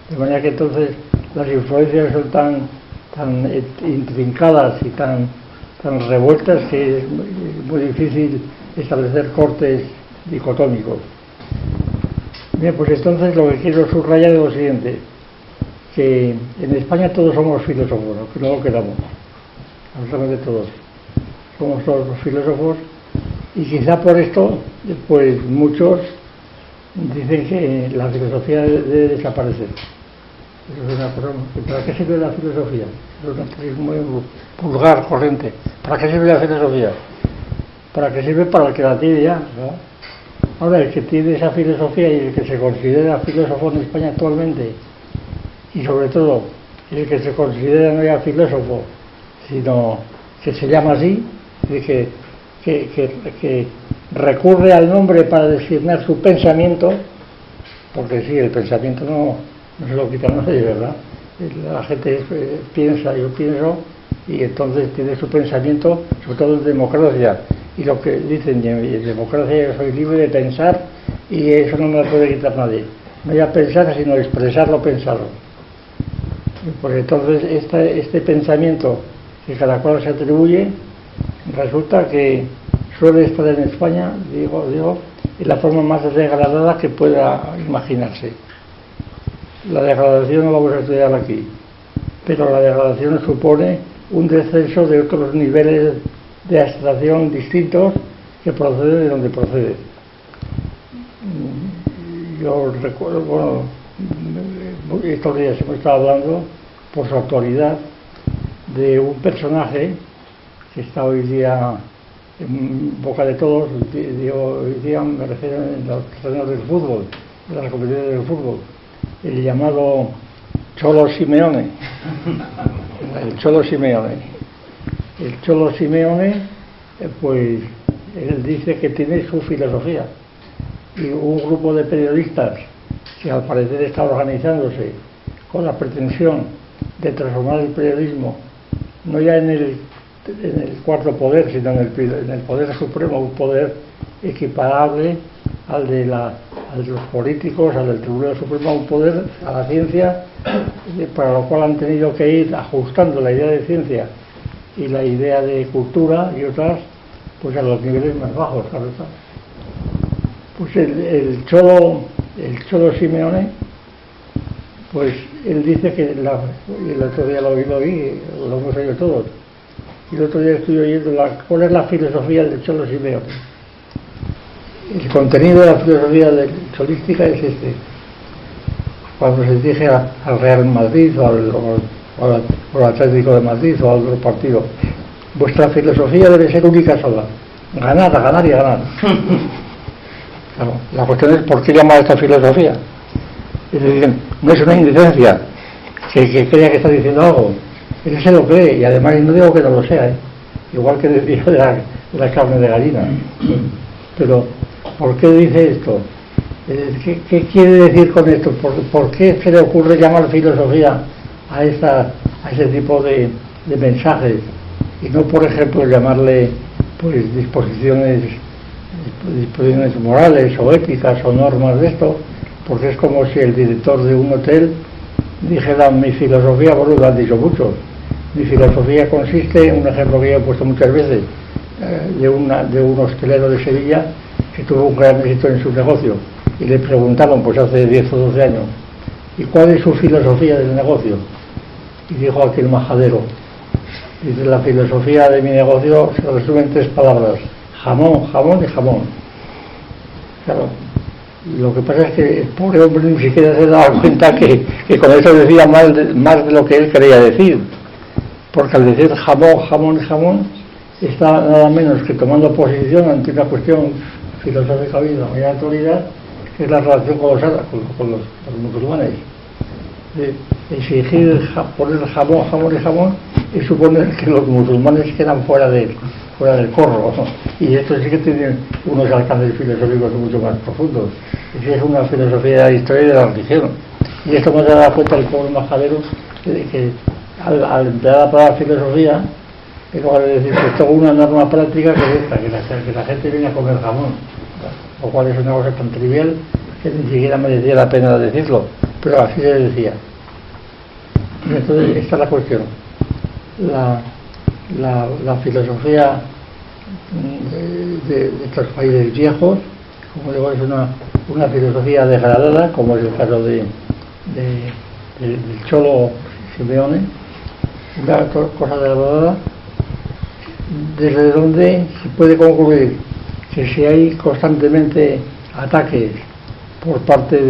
De manera que entonces las influencias son tan intrincadas y tan revueltas que es muy difícil establecer cortes dicotómicos. Bien, pues entonces lo que quiero subrayar es lo siguiente, que en España todos somos filósofos, ¿no? Que no lo queramos, absolutamente todos. Somos todos los filósofos, y quizá por esto, pues muchos dicen que la filosofía debe desaparecer. Eso es una cosa, ¿para qué sirve la filosofía? Es muy vulgar, corriente. ¿Para qué sirve la filosofía? ¿Para qué sirve? Para el que la tiene ya, ¿no? Ahora, el que tiene esa filosofía y el que se considera filósofo en España actualmente, y sobre todo el que se considera no ya filósofo, sino que se llama así, que recurre al nombre para designar su pensamiento, porque sí, el pensamiento no se lo quita nadie, ¿verdad? La gente piensa, yo pienso, y entonces tiene su pensamiento, sobre todo en democracia, y lo que dicen en democracia, yo soy libre de pensar y eso no me lo puede quitar nadie. No ya pensar, sino expresar lo pensado. Pues entonces este pensamiento que cada cual se atribuye, resulta que suele estar en España, digo, en la forma más degradada que pueda imaginarse. La degradación no vamos a estudiar aquí, pero la degradación supone un descenso de otros niveles de abstracción distintos que procede de donde procede. Yo recuerdo, bueno, estos días hemos estado hablando, por su actualidad, de un personaje que está hoy día en boca de todos. Hoy día me refiero en los terrenos del fútbol, en las competiciones del fútbol, el llamado Cholo Simeone. El Cholo Simeone, pues él dice que tiene su filosofía, y un grupo de periodistas que al parecer está organizándose con la pretensión de transformar el periodismo no ya en el cuarto poder, sino en el poder supremo, un poder equiparable al de los políticos, al del Tribunal Supremo, un poder a la ciencia, para lo cual han tenido que ir ajustando la idea de ciencia y la idea de cultura y otras, pues a los niveles más bajos, claro está. Pues el Cholo Simeone, pues él dice que el otro día lo oí, lo hemos oído todos, y el otro día estoy oyendo cuál es la filosofía del Cholo Simeone. El contenido de la filosofía cholística es este. Cuando se dirige al Real Madrid o al Atlético de Madrid o al otro partido, vuestra filosofía debe ser única sola: ganar, a ganar y a ganar. Claro, la cuestión es por qué llamar esta filosofía. Es decir, no es una indecencia que crea que está diciendo algo, Él se lo cree, y además no digo que no lo sea, igual que decía de la carne de gallina. Pero, ¿por qué dice esto? ¿Qué quiere decir con esto? ¿Por qué se le ocurre llamar filosofía a ese tipo de mensajes? Y no, por ejemplo, llamarle pues disposiciones morales o éticas o normas de esto, porque es como si el director de un hotel dijera: mi filosofía, bueno, lo han dicho muchos, mi filosofía consiste en un ejemplo que yo he puesto muchas veces, de un hostelero de Sevilla que tuvo un gran éxito en su negocio, y le preguntaron pues hace 10 o 12 años: ¿y cuál es su filosofía del negocio? Y dijo aquel majadero, dice: la filosofía de mi negocio se resume en 3 palabras: jamón, jamón y jamón. Claro, lo que pasa es que el pobre hombre ni siquiera se daba cuenta que con eso decía más de lo que él quería decir, porque al decir jamón, jamón y jamón está nada menos que tomando posición ante una cuestión filosófica de la mayor actualidad, que es la relación con los musulmanes. Exigir poner jamón, jamón y jamón es suponer que los musulmanes quedan fuera del corro, y esto sí que tiene unos alcances filosóficos mucho más profundos. Es una filosofía de la historia y de la religión, y esto me da cuenta el pobre majadero de que al emplear la palabra filosofía, en lugar de decir que tengo una norma práctica que es esta, que la gente viene a comer jamón, lo cual es una cosa tan trivial que ni siquiera merecía la pena decirlo, pero así se decía. Entonces, esta es la cuestión. La filosofía de estos países viejos, como digo, es una filosofía degradada, como es el caso del Cholo Simeone, una cosa degradada, desde donde se puede concluir que si hay constantemente ataques por parte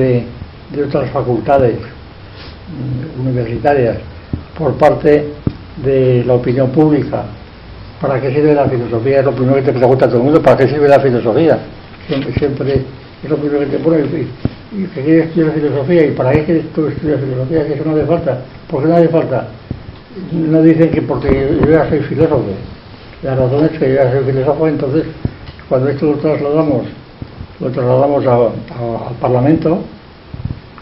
de otras facultades universitarias, por parte de la opinión pública, ¿para qué sirve la filosofía? Es lo primero que te pregunta todo el mundo: ¿para qué sirve la filosofía? Siempre es lo primero que te pone. ¿Y que quieres estudiar filosofía? ¿Y para qué quieres tú estudiar filosofía? Que eso no hace falta. ¿Por qué no hace falta? No dicen que porque yo ya soy filósofo. La razón es que yo ya soy filósofo. Entonces, cuando esto lo trasladamos al Parlamento,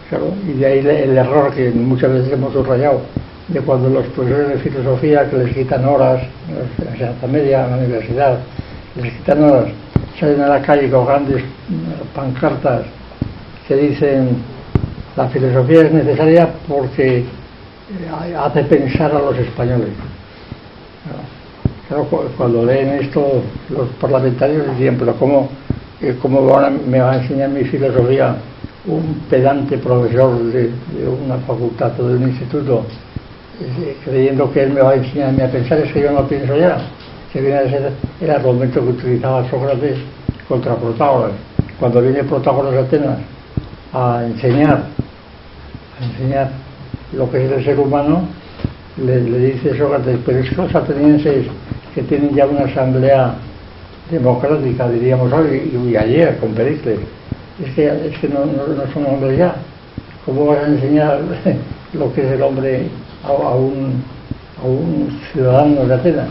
claro, y de ahí el error que muchas veces hemos subrayado, de cuando los profesores de filosofía, que les quitan horas en la enseñanza media, en la universidad, les quitan horas, salen a la calle con grandes pancartas que dicen: la filosofía es necesaria porque hace pensar a los españoles. Claro, cuando leen esto los parlamentarios dirían: pero ¿cómo me va a enseñar mi filosofía un pedante profesor de una facultad o de un instituto, creyendo que él me va a enseñarme a pensar? Es que yo no pienso ya. Que viene a ser el argumento que utilizaba Sócrates contra Protágoras. Cuando viene Protágoras a Atenas a enseñar lo que es el ser humano, le dice Sócrates: pero es que los atenienses, que tienen ya una asamblea democrática, diríamos hoy, y ayer con Pericles, es que no son hombres ya. ¿Cómo vas a enseñar lo que es el hombre a un ciudadano de Atenas,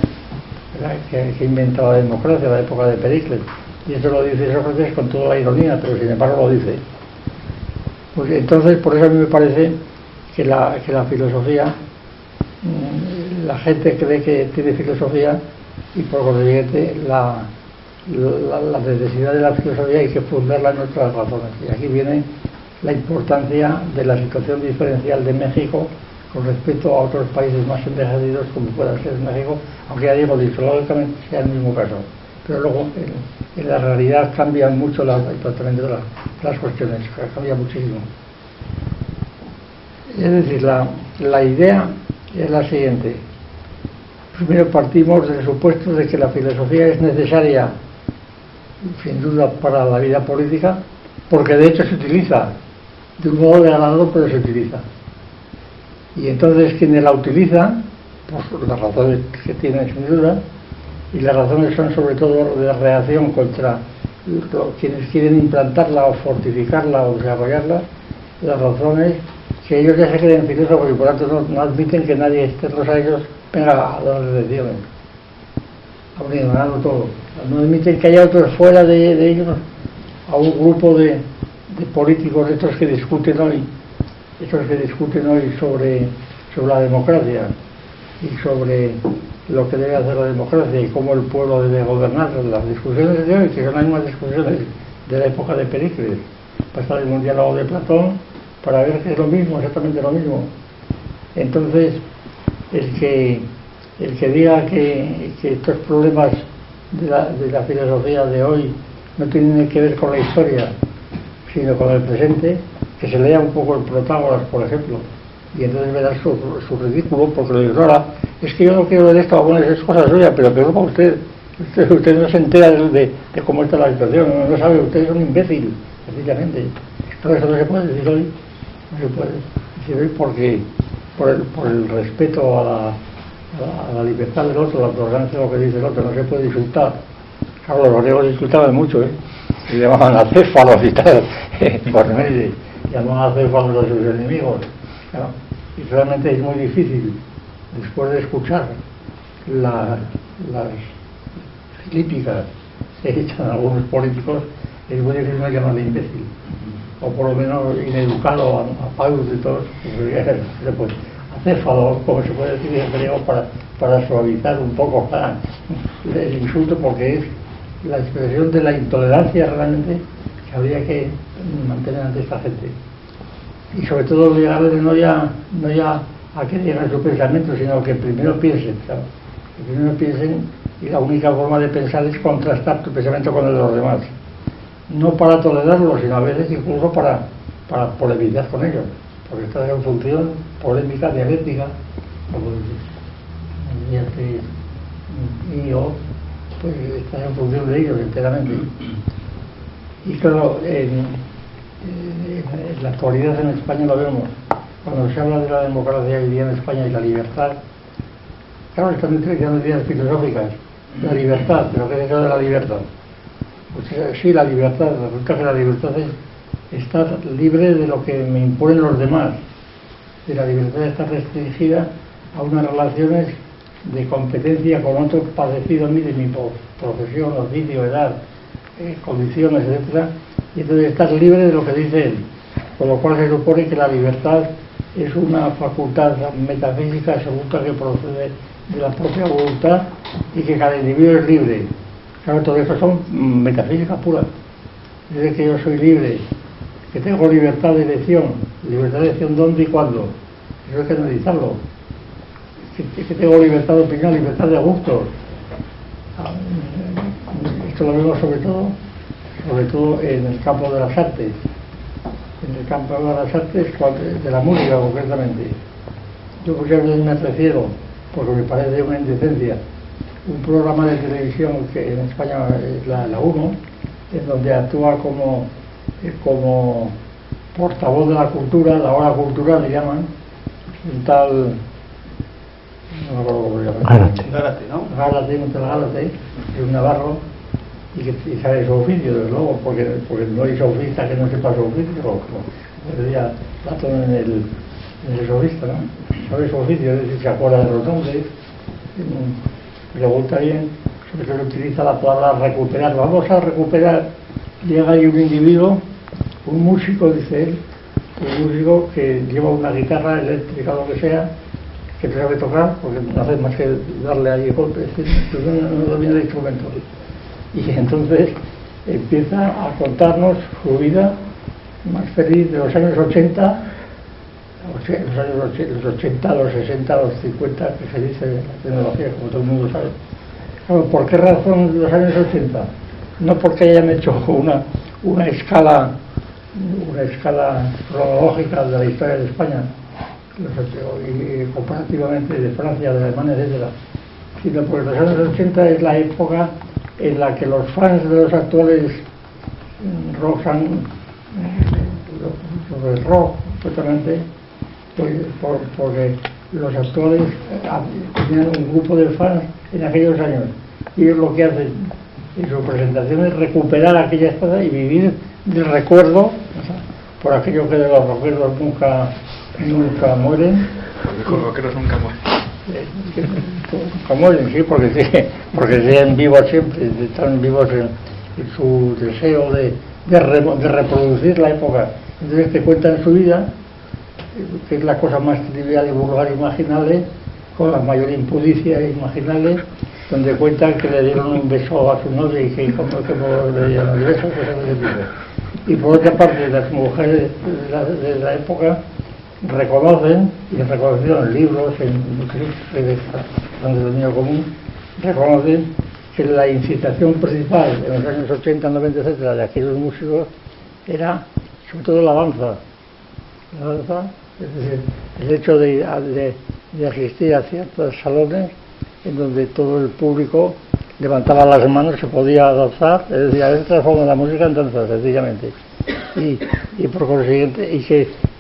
que inventó la democracia, la época de Pericles? Y eso lo dice Sócrates con toda la ironía, pero sin embargo lo dice. Pues entonces, por eso a mí me parece que la filosofía, la gente cree que tiene filosofía, y por consiguiente la necesidad de la filosofía hay que fundarla en otras razones. Y aquí viene la importancia de la situación diferencial de México con respecto a otros países más envejecidos, como pueda ser México, aunque ya digo, lógicamente sea el mismo caso. Pero luego en la realidad cambian mucho el tratamiento de las cuestiones, cambia muchísimo. Es decir, la idea es la siguiente. Primero partimos del supuesto de que la filosofía es necesaria, sin duda, para la vida política, porque de hecho se utiliza de un modo degradado, pero se utiliza. Y entonces quienes la utilizan, por las razones que tienen sin duda, y las razones son sobre todo de reacción contra quienes quieren implantarla o fortificarla o desarrollarla, las razones que ellos ya se creen filósofos y por tanto no admiten que nadie externo a ellos venga a darles lecciones, a ignorarlo todo. No admiten que haya otros fuera de ellos, a un grupo de políticos estos que discuten hoy sobre la democracia y sobre lo que debe hacer la democracia y cómo el pueblo debe gobernar. Las discusiones de hoy, que son las mismas discusiones de la época de Pericles, pasar en un diálogo de Platón para ver que es lo mismo, exactamente lo mismo. Entonces, el que diga que estos problemas de la filosofía de hoy no tienen que ver con la historia, sino con el presente, que se lea un poco el Protágoras, por ejemplo, y entonces verá su ridículo, porque lo ignora. Es que yo no quiero ver esto, bueno, es cosa suya, pero que para usted no se entera de cómo está la situación, no sabe, usted es un imbécil, sencillamente. Todo eso no se puede decir hoy, no se puede decir hoy porque por el respeto a la libertad del otro, la tolerancia a lo que dice el otro, no se puede insultar. Claro, los griegos insultaban mucho, y llamaban acéfalos y tal, por medio, llamaban acéfalos a sus enemigos. Claro, y realmente es muy difícil, después de escuchar las filípicas que echan algunos políticos, es muy difícil no llamarle imbécil, o por lo menos ineducado a Paus y todos, pues, acéfalo, como se puede decir en griego, para suavizar un poco el insulto, porque es la expresión de la intolerancia realmente que habría que mantener ante esta gente. Y sobre todo obligarles no ya a que digan su pensamiento, sino que primero piensen, ¿sabes? Que primero piensen, y la única forma de pensar es contrastar tu pensamiento con el de los demás. No para tolerarlo, sino a veces incluso para polemizar con ellos, porque está en función polémica, dialéctica, y yo, pues está en función de ellos enteramente. Y claro, en la actualidad en España lo vemos, cuando se habla de la democracia hoy día en España y la libertad, claro, están utilizando ideas filosóficas, la libertad, pero ¿qué es eso de la libertad? Pues sí, la libertad, resulta que la libertad es estar libre de lo que me imponen los demás, y la libertad está restringida a unas relaciones de competencia con otro parecido a mí de mi profesión, oficio, edad, condiciones, etcétera, y entonces estar libre de lo que dice él, con lo cual se supone que la libertad es una facultad metafísica absoluta que procede de la propia voluntad y que cada individuo es libre. Claro, todo eso son metafísicas puras. Desde que yo soy libre, que tengo libertad de elección dónde y cuándo, eso hay que analizarlo. Que tengo libertad de opinión, libertad de gusto. Esto lo vemos sobre todo en el campo de las artes, de la música concretamente. Yo muchas veces me refiero, porque me parece una indecencia, un programa de televisión que en España es la 1, en donde actúa como portavoz de la cultura, la hora cultural le llaman, un tal, no me acuerdo cómo se llama, Gárate, es un navarro, y sabe su oficio, desde luego, porque no hay sofista que no sepa su oficio, como decía Platón en el sofista, ¿no? Sabe su oficio, es decir, se acuerda de los nombres, pregunta bien, sobre todo utiliza la palabra recuperar. Vamos a recuperar, llega ahí un individuo, un músico, dice él, un músico que lleva una guitarra eléctrica o lo que sea, que no sabe tocar, porque no hace más que darle ahí golpes, no domina el instrumento. Y entonces empieza a contarnos su vida más feliz de los años 80, los 80, los 60, los 50, que se dice la tecnología, como todo el mundo sabe. Claro, ¿por qué razón los años 80? No porque hayan hecho una escala cronológica de la historia de España, y comparativamente de Francia, de Alemania, etcétera, sino porque los años 80 es la época en la que los fans de los actuales rock, sobre el rock, totalmente, porque los actuales tenían un grupo de fans en aquellos años, y ellos lo que hacen en su presentación es recuperar aquella estada y vivir del recuerdo, por aquello que de los rockeros nunca nunca mueren. Los rockeros nunca mueren. Nunca mueren, sí, porque siguen vivos siempre, están vivos en su deseo de reproducir la época. Entonces te cuentan su vida, que es la cosa más trivial y vulgar imaginable, con la mayor impudicia imaginable, donde cuentan que le dieron un beso a su novia y que como le dieron el beso, cosas de ese tipo. Y por otra parte, las mujeres de la época reconocen, y reconocieron en libros, en redes del dominio común, reconocen que la incitación principal en los años 80, 90, etcétera, de aquellos músicos era sobre todo la danza. La danza, es decir, el hecho de asistir a ciertos salones en donde todo el público levantaba las manos, se podía danzar, es decir, a veces transforma la música en danza, sencillamente. Y por consiguiente, y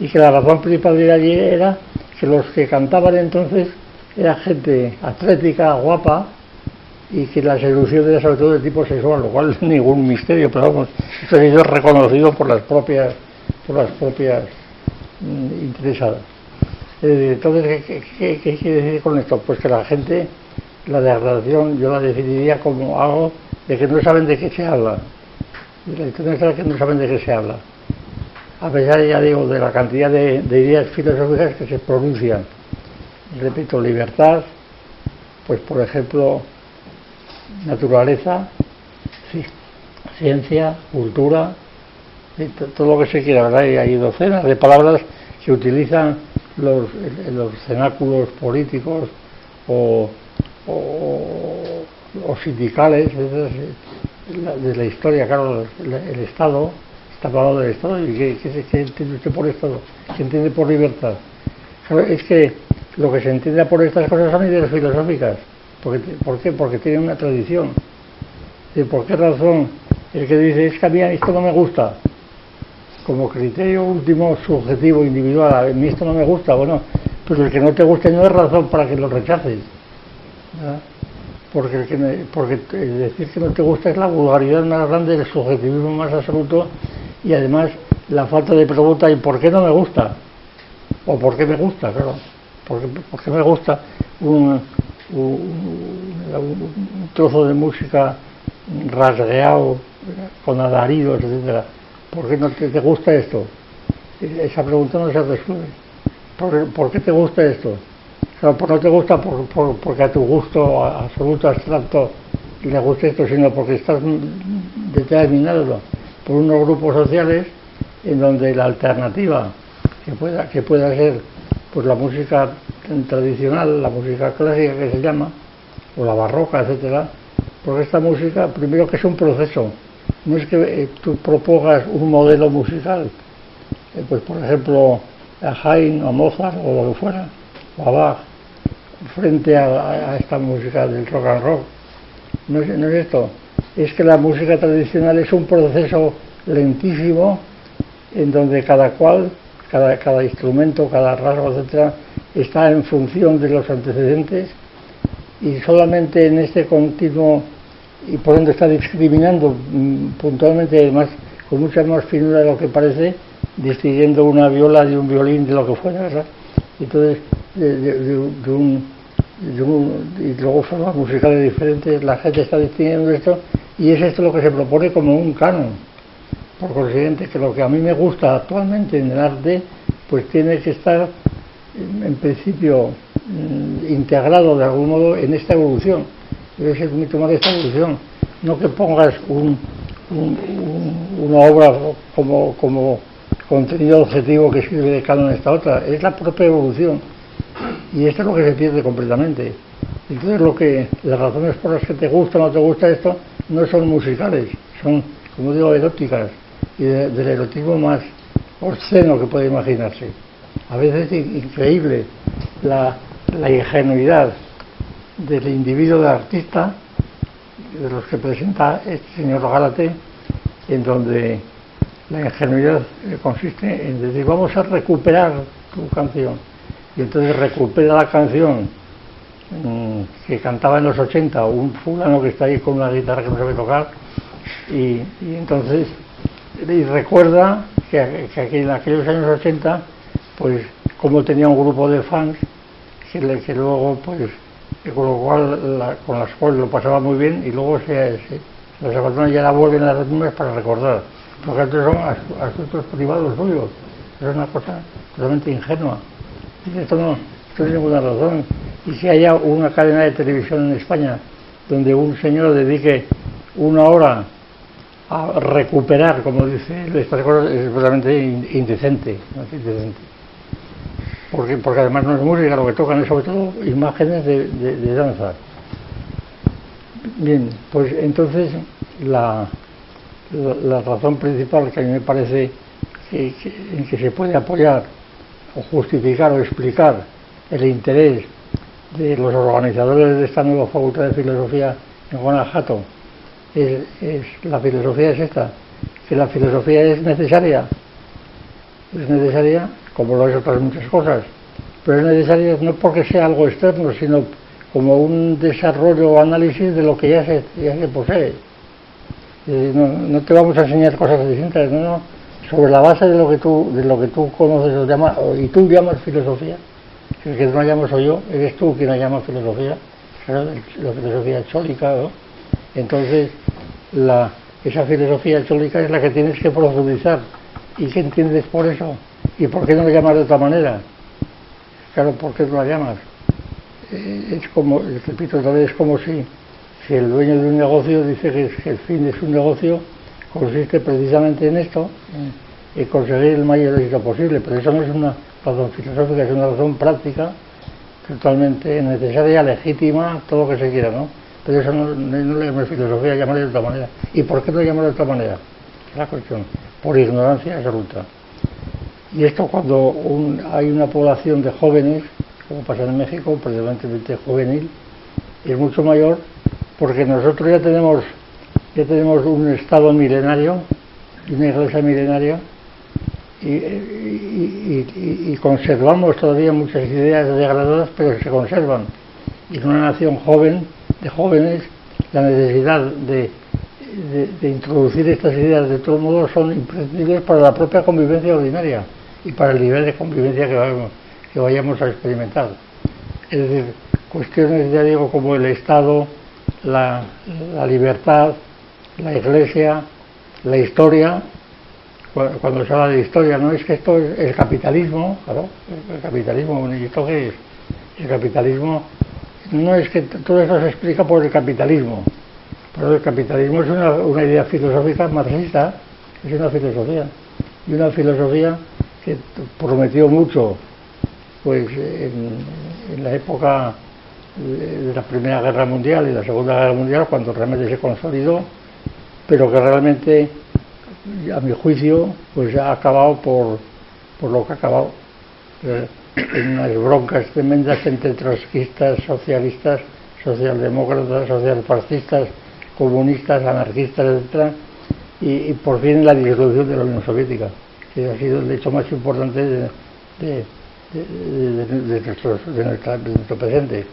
que la razón principal de allí era que los que cantaban entonces era gente atlética, guapa, y que la seducción era sobre todo de tipo sexual, lo cual es ningún misterio, pero vamos, esto ha sido reconocido por las propias interesadas. Entonces, ¿qué quiere decir con esto? Pues que la gente, la degradación yo la definiría como algo de que no saben de qué se habla. La historia es que no saben de qué se habla. A pesar, ya digo, de la cantidad de ideas filosóficas que se pronuncian. Repito, libertad, pues por ejemplo, naturaleza, ciencia, cultura, todo lo que se quiera, ¿verdad? Y hay docenas de palabras que utilizan los cenáculos políticos o sindicales de la historia, claro, el Estado, está hablando del Estado, y ¿qué entiende usted por Estado? ¿Qué entiende por libertad? Claro, es que lo que se entiende por estas cosas son ideas filosóficas. ¿Por qué? Porque tienen una tradición. ¿Por qué razón el que dice, es que a mí esto no me gusta? Como criterio último, subjetivo, individual, a mí esto no me gusta, bueno, pues el que no te guste no es razón para que lo rechaces, ¿verdad? Porque decir que no te gusta es la vulgaridad más grande, el subjetivismo más absoluto, y además la falta de pregunta, ¿y por qué no me gusta? ¿O por qué me gusta? Claro, ¿por qué me gusta un trozo de música rasgueado, con alaridos, etcétera? ¿Por qué no te gusta esto? Esa pregunta no se resuelve. ¿Por qué te gusta esto? Claro, no te gusta porque a tu gusto absoluto, abstracto, le gusta esto, sino porque estás determinado por unos grupos sociales en donde la alternativa que pueda ser pues la música tradicional, la música clásica que se llama, o la barroca, etcétera, porque esta música, primero que es un proceso, no es que tú propongas un modelo musical, pues por ejemplo a Haydn o a Mozart o lo que fuera, o a Bach, frente a esta música del rock and roll. No es esto, es que la música tradicional es un proceso lentísimo en donde cada instrumento, cada rasgo, etcétera, está en función de los antecedentes, y solamente en este continuo, y por ende está discriminando puntualmente, además con mucha más finura de lo que parece, distinguiendo una viola de un violín, de lo que fuera, ¿verdad? Entonces, y luego formas musicales diferentes, la gente está distinguiendo esto, y es esto lo que se propone como un canon. Por consiguiente, que lo que a mí me gusta actualmente en el arte, pues tiene que estar en principio integrado de algún modo en esta evolución. Debe ser muy tomar esta evolución, no que pongas una obra como contenido objetivo que sirve de canon a esta otra, es la propia evolución, y esto es lo que se pierde completamente. Entonces las razones por las que te gusta o no te gusta esto no son musicales, son, como digo, eróticas, y del erotismo más obsceno que puede imaginarse. A veces increíble la ingenuidad del individuo, del artista, de los que presenta este señor Gálate, en donde la ingenuidad consiste en decir, vamos a recuperar tu canción, y entonces recupera la canción que cantaba en los 80 un fulano que está ahí con una guitarra que no sabe tocar, y entonces recuerda que en aquellos años 80 pues cómo tenía un grupo de fans que luego, pues, con lo cual, con las cuales lo pasaba muy bien, y luego las abandona y ya la vuelven a las mismas para recordar. Porque estos son asuntos privados suyos. Es una cosa totalmente ingenua. Y esto no tiene ninguna razón. Y si haya una cadena de televisión en España donde un señor dedique 1 hora a recuperar, como dice, estas cosas, es realmente indecente, ¿no? Es indecente. Porque además no es música, lo que tocan es sobre todo imágenes de danza. Bien, pues entonces la razón principal que a mí me parece en que se puede apoyar o justificar o explicar el interés de los organizadores de esta nueva Facultad de Filosofía en Guanajuato la filosofía es esta, que la filosofía es necesaria como lo es otras muchas cosas, pero es necesaria no porque sea algo externo, sino como un desarrollo o análisis de lo que ya se posee. No te vamos a enseñar cosas distintas, no, sobre la base de lo que tú conoces y tú llamas filosofía. El que no la llamo soy yo, eres tú quien la llama filosofía, ¿sabes? La filosofía chólica, ¿no? Entonces esa filosofía chólica es la que tienes que profundizar. ¿Y qué entiendes por eso? ¿Y por qué no la llamas de otra manera? Claro, ¿por qué no la llamas? Es como, repito otra vez, es como si el dueño de un negocio dice que el fin de su negocio consiste precisamente en esto, en conseguir el mayor éxito posible, pero eso no es una razón filosófica, es una razón práctica, totalmente necesaria, legítima, todo lo que se quiera, ¿no? Pero eso no le llamas filosofía, llamarle de otra manera. ¿Y por qué no llamarle de otra manera? Es la cuestión. Por ignorancia absoluta. Y esto cuando hay una población de jóvenes, como pasa en México, predominantemente juvenil, es mucho mayor, porque nosotros ya tenemos un Estado milenario y una Iglesia milenaria, y conservamos todavía muchas ideas degradadas, pero se conservan. Y en una nación joven, de jóvenes, la necesidad de introducir estas ideas de todo modo son imprescindibles para la propia convivencia ordinaria y para el nivel de convivencia que vayamos a experimentar. Es decir, cuestiones, ya digo, como el Estado, la libertad, la Iglesia, la historia. Cuando se habla de historia, no es que esto es el capitalismo, claro, el capitalismo, ¿y esto qué es? El capitalismo no es que todo eso se explica por el capitalismo, pero el capitalismo es una idea filosófica marxista, es una filosofía, y una filosofía que prometió mucho, pues en la época de la Primera Guerra Mundial y la Segunda Guerra Mundial, cuando realmente se consolidó, pero que realmente, a mi juicio, pues ha acabado por lo que ha acabado, en unas broncas tremendas entre trotskistas, socialistas, socialdemócratas, socialfascistas, comunistas, anarquistas, etc. Y por fin la disolución de la Unión Soviética, que ha sido el hecho más importante de nuestro presente.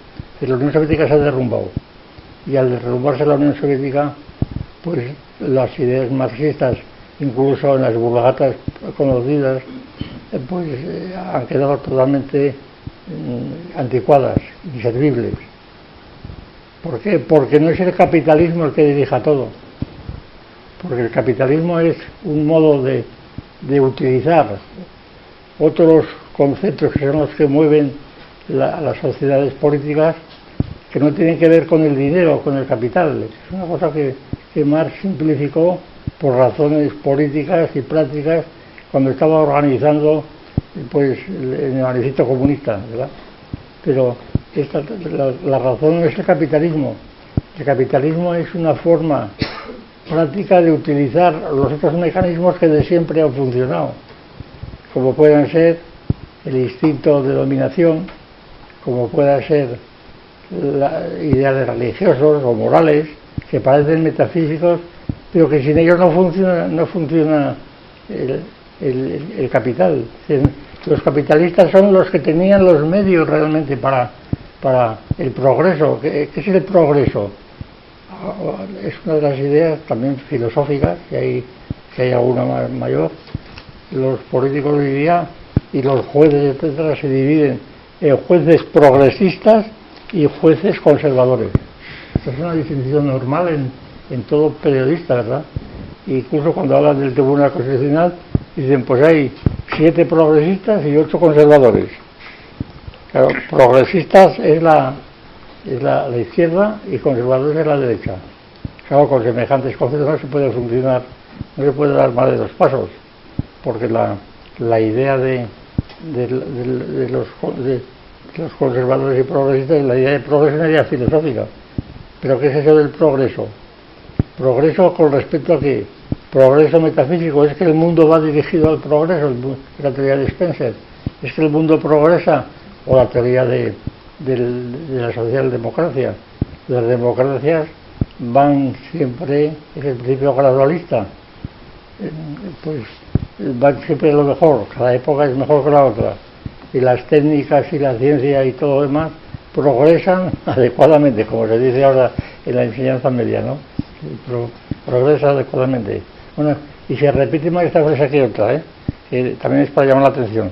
La Unión Soviética se ha derrumbado, y al derrumbarse la Unión Soviética, pues las ideas marxistas, incluso en las vulgatas conocidas, pues han quedado totalmente anticuadas, inservibles. ¿Por qué? Porque no es el capitalismo el que dirija todo, porque el capitalismo es un modo de utilizar otros conceptos que son los que mueven las sociedades políticas, que no tienen que ver con el dinero, con el capital. Es una cosa que Marx simplificó por razones políticas y prácticas cuando estaba organizando, pues, el manifiesto comunista, ¿verdad? Pero la razón no es el capitalismo. El capitalismo es una forma práctica de utilizar los otros mecanismos que de siempre han funcionado, como puedan ser el instinto de dominación, como pueda ser ideales religiosos o morales, que parecen metafísicos, pero que sin ellos no funciona el capital. Los capitalistas son los que tenían los medios realmente para el progreso. ¿Qué es el progreso? Es una de las ideas también filosóficas, que hay alguna mayor. Los políticos hoy día y los jueces, etcétera, se dividen en jueces progresistas y jueces conservadores. Esta es una distinción normal en todo periodista, ¿verdad? Incluso cuando hablan del Tribunal Constitucional, dicen, pues hay 7 progresistas y 8 conservadores. Claro, progresistas es la izquierda y conservadores es la derecha. Claro, con semejantes conceptos no se puede funcionar, no se puede dar más de 2 pasos, porque la idea de los conservadores y progresistas, la idea de progreso es una idea filosófica. ¿Pero qué es eso del progreso? Progreso con respecto a qué? Progreso metafísico, es que el mundo va dirigido al progreso, la teoría de Spencer, es que el mundo progresa, o la teoría de la socialdemocracia. Las democracias van siempre, es el principio gradualista, pues van siempre a lo mejor, cada época es mejor que la otra, y las técnicas y la ciencia y todo lo demás progresan adecuadamente, como se dice ahora en la enseñanza media, ¿no? Progresa adecuadamente. Bueno, y se repite más esta frase que otra, que también es para llamar la atención.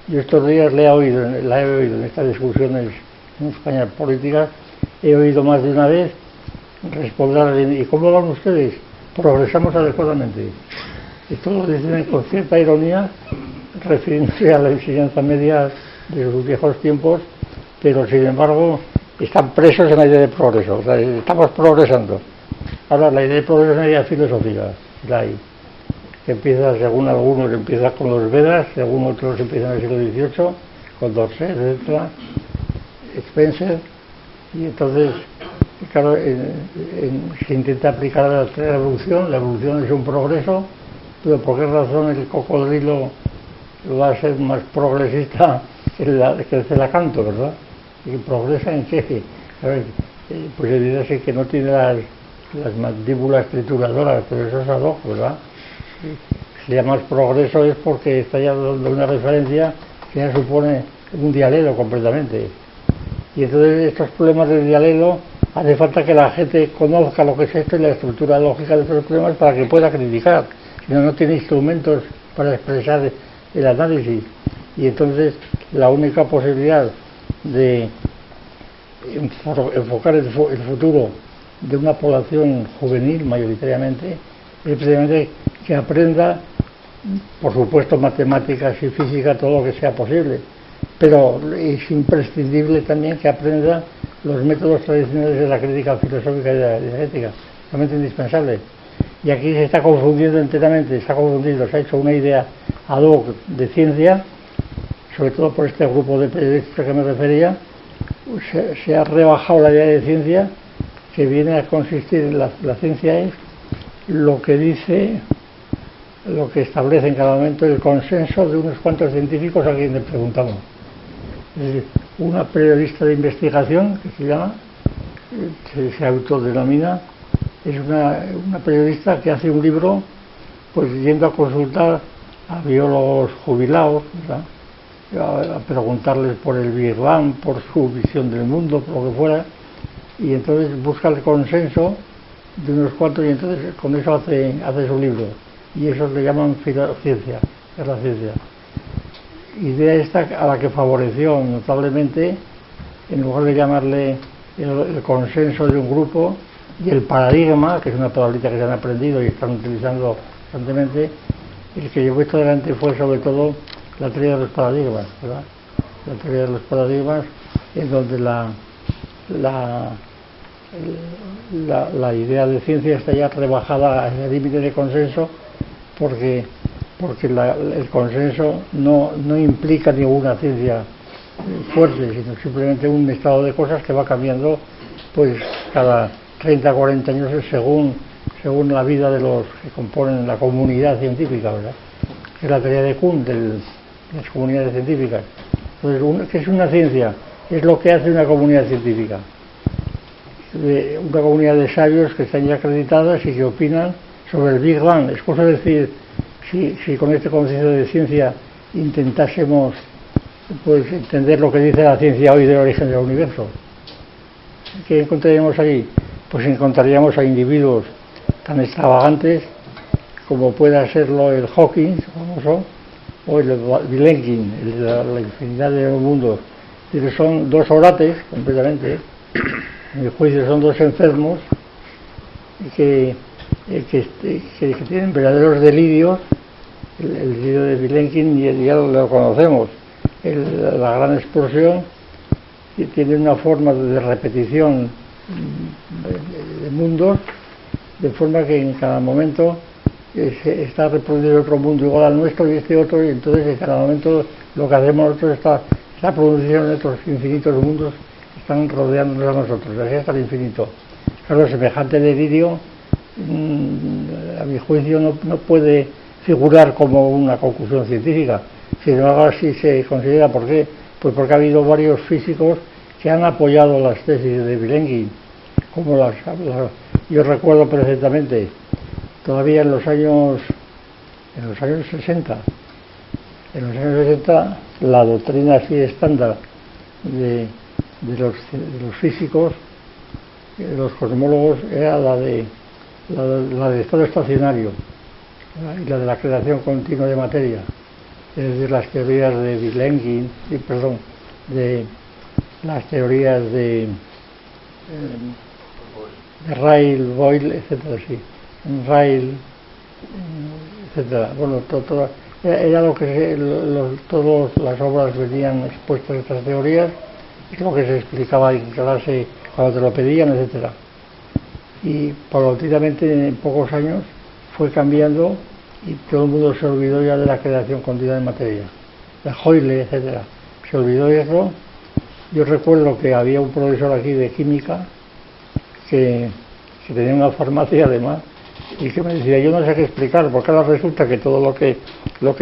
Yo estos días la he oído en estas discusiones en España políticas, he oído más de una vez responder, ¿y cómo van ustedes? Progresamos adecuadamente. Esto lo dicen con cierta ironía, refiriéndose a la enseñanza media de sus viejos tiempos, pero sin embargo están presos en la idea de progreso, o sea, estamos progresando. Ahora, la idea de progreso es una idea filosófica, la hay, que empieza, según algunos, empieza con los Vedas, según otros empieza en el siglo XVIII, con Dorset, etcétera, Spencer, y entonces, claro, se intenta aplicar a la evolución es un progreso, pero ¿por qué razón el cocodrilo va a ser más progresista que el celacanto, verdad? ¿Y progresa en qué? Pues evidentemente que no tiene las mandíbulas trituradoras, pero eso es ad hoc, ¿verdad? Si se llama progreso es porque está ya dando una referencia que ya supone un dialelo completamente. Y entonces estos problemas del dialelo hace falta que la gente conozca lo que es esto y la estructura lógica de estos problemas para que pueda criticar. Si no, no tiene instrumentos para expresar el análisis. Y entonces la única posibilidad de enfocar el futuro de una población juvenil mayoritariamente es precisamente que aprenda, por supuesto, matemáticas y física, todo lo que sea posible, pero es imprescindible también que aprenda los métodos tradicionales de la crítica filosófica y de la ética, realmente indispensable. Y aquí se está confundiendo enteramente, se ha hecho una idea ad hoc de ciencia, sobre todo por este grupo de periodistas que me refería, se ha rebajado la idea de ciencia, que viene a consistir en la ciencia es lo que dice, lo que establece en cada momento el consenso de unos cuantos científicos a quienes le preguntamos. Es decir, una periodista de investigación, que se llama, se autodenomina, es una periodista que hace un libro, pues yendo a consultar a biólogos jubilados, ¿verdad?, a preguntarles por el Big Bang, por su visión del mundo, por lo que fuera, y entonces busca el consenso de unos cuantos y entonces con eso hace su libro, y eso le llaman ciencia, es la ciencia. Idea esta a la que favoreció notablemente, en lugar de llamarle el consenso de un grupo y el paradigma, que es una palabrita que se han aprendido y están utilizando constantemente, el que llevó esto adelante fue sobre todo la teoría de los paradigmas, ¿verdad? La teoría de los paradigmas, en donde la idea de ciencia está ya rebajada al límite de consenso, porque el consenso no implica ninguna ciencia fuerte, sino simplemente un estado de cosas que va cambiando pues cada 30 o 40 años según la vida de los que componen la comunidad científica, ¿verdad? Es la teoría de Kuhn de las comunidades científicas. Entonces, ¿qué es una ciencia? Es lo que hace una comunidad científica. Una comunidad de sabios que están ya acreditadas y que opinan sobre el Big Bang. Es cosa decir, si con este concepto de ciencia intentásemos pues entender lo que dice la ciencia hoy del origen del universo, ¿qué encontraríamos ahí? Pues encontraríamos a individuos tan extravagantes como pueda serlo el Hawking, famoso, o el Vilenkin, la infinidad de los mundos, que son dos orates completamente, en mi juicio son dos enfermos que tienen verdaderos delirios. El delirio de Vilenkin ya lo conocemos, la gran explosión, que tiene una forma de repetición de mundos, de forma que en cada momento está reproduciendo otro mundo igual al nuestro y este otro, y entonces en cada momento lo que hacemos nosotros está produciendo de otros infinitos mundos que están rodeándonos a nosotros, así hasta el infinito. Claro, semejante delirio, a mi juicio, no puede figurar como una conclusión científica, sino algo así se considera. ¿Por qué? Pues porque ha habido varios físicos que han apoyado las tesis de Vilenkin, como yo recuerdo perfectamente, todavía en los años 60. En los años 60, la doctrina así estándar de los físicos, de los cosmólogos, era la de estado estacionario y la de la creación continua de materia, es decir, las teorías de Vilenkin, de las teorías de Ryle, Boyle, etcétera, sí, Ryle, etcétera. Bueno, era lo que todas las obras venían expuestas estas teorías, es lo que se explicaba en clase cuando te lo pedían, etcétera. Y paulatinamente en pocos años fue cambiando y todo el mundo se olvidó ya de la creación continua de materia, de Hoyle, etcétera. Se olvidó de eso. Yo recuerdo que había un profesor aquí de química que tenía una farmacia además y que me decía: yo no sé qué explicar, porque ahora resulta que todo lo que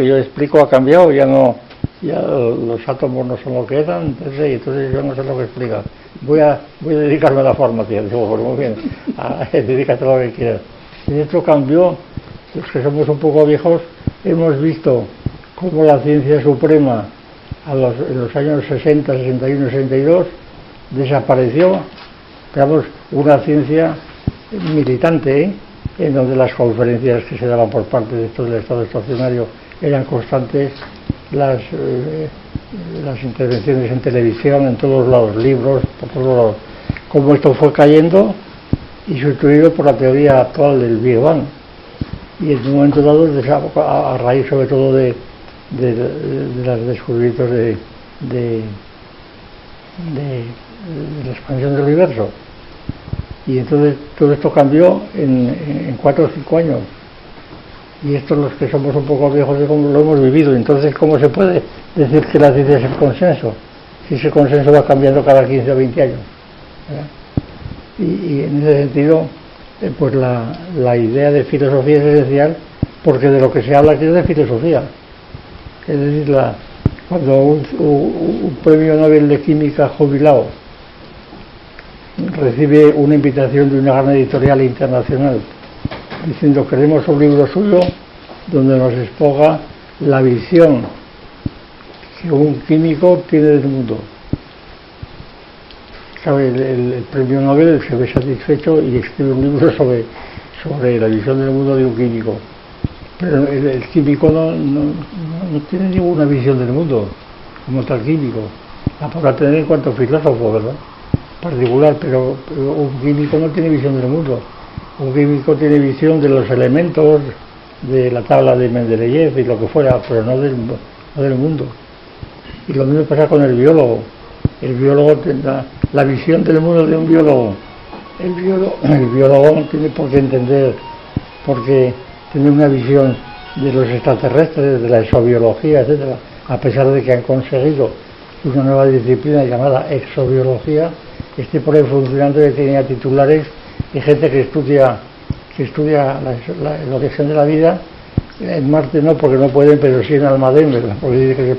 yo explico ha cambiado, ya los átomos no son lo que eran, entonces yo no sé lo que explica. Voy a dedicarme a la farmacia. Digo, pues muy bien, dedícate a lo que quieras. Y esto cambió. Los que somos un poco viejos hemos visto cómo la ciencia suprema en los años 60, 61, 62 desapareció. Digamos, una ciencia militante, en donde las conferencias que se daban por parte de estos del estado estacionario eran constantes, las intervenciones en televisión, en todos lados, libros, por todos lados. Como esto fue cayendo y sustituido por la teoría actual del Big Bang. Y en un momento dado, a raíz sobre todo de los descubrimientos de la expansión del universo. Y entonces todo esto cambió en 4 o 5 años. Y esto, los que somos un poco viejos, lo hemos vivido. Entonces, ¿cómo se puede decir que la ciencia es el consenso? Si ese consenso va cambiando cada 15 o 20 años. Y en ese sentido, pues la idea de filosofía es esencial, porque de lo que se habla aquí es de filosofía. Es decir, cuando un premio Nobel de Química jubilado recibe una invitación de una gran editorial internacional diciendo: queremos un libro suyo donde nos exponga la visión que un químico tiene del mundo. ¿Sabe? El premio Nobel se ve satisfecho y escribe un libro sobre la visión del mundo de un químico. Pero el químico no tiene ninguna visión del mundo como tal químico. La podrá tener en cuanto filósofo, ¿verdad? Particular, pero un químico no tiene visión del mundo. Un químico tiene visión de los elementos, de la tabla de Mendeleev y lo que fuera, pero no del mundo. Y lo mismo pasa con el biólogo. El biólogo tendrá la visión del mundo de un biólogo. El biólogo no tiene por qué entender, porque tiene una visión de los extraterrestres, de la exobiología, etcétera, a pesar de que han conseguido una nueva disciplina llamada exobiología esté por ahí funcionando, y tenía titulares y gente que estudia el origen de la vida. En Marte no, porque no pueden, pero sí en Almadén, ¿verdad? Porque dice que se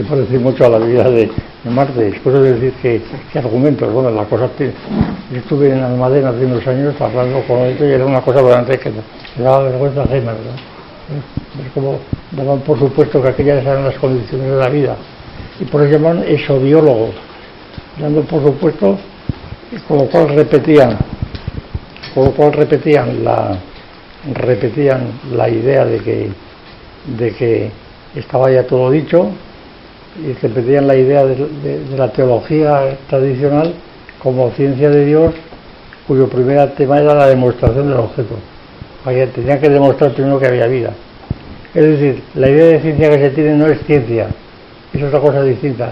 parece mucho a la vida de Marte. Después de decir que argumentos, bueno, la cosa, yo estuve en Almadén hace unos años hablando con esto y era una cosa bastante que me daba vergüenza ajena, ¿verdad? Es como daban por supuesto que aquellas eran las condiciones de la vida, y por eso llaman exobiólogos, dando por supuesto, con lo cual repetían la idea de que estaba ya todo dicho, y que pedían la idea de la teología tradicional como ciencia de Dios, cuyo primer tema era la demostración del objeto. Tenían que demostrar primero que había vida. Es decir, la idea de ciencia que se tiene no es ciencia, es otra cosa distinta.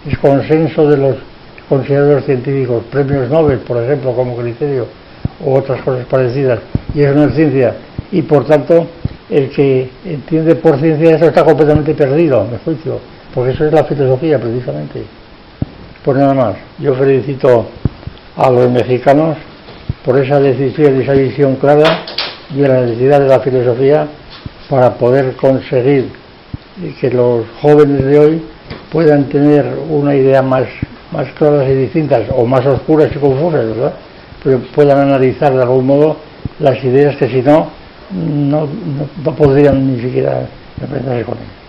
Es consenso de los consideradores científicos, premios Nobel, por ejemplo, como criterio, o otras cosas parecidas, y eso no es ciencia. Y por tanto, el que entiende por ciencia eso está completamente perdido, a mi juicio, porque eso es la filosofía, precisamente. Pues nada más, yo felicito a los mexicanos por esa decisión y esa visión clara de la necesidad de la filosofía para poder conseguir que los jóvenes de hoy puedan tener una idea más claras y distintas, o más oscuras y confusas, ¿verdad? Pero puedan analizar de algún modo las ideas que si no podrían ni siquiera enfrentarse con ellas.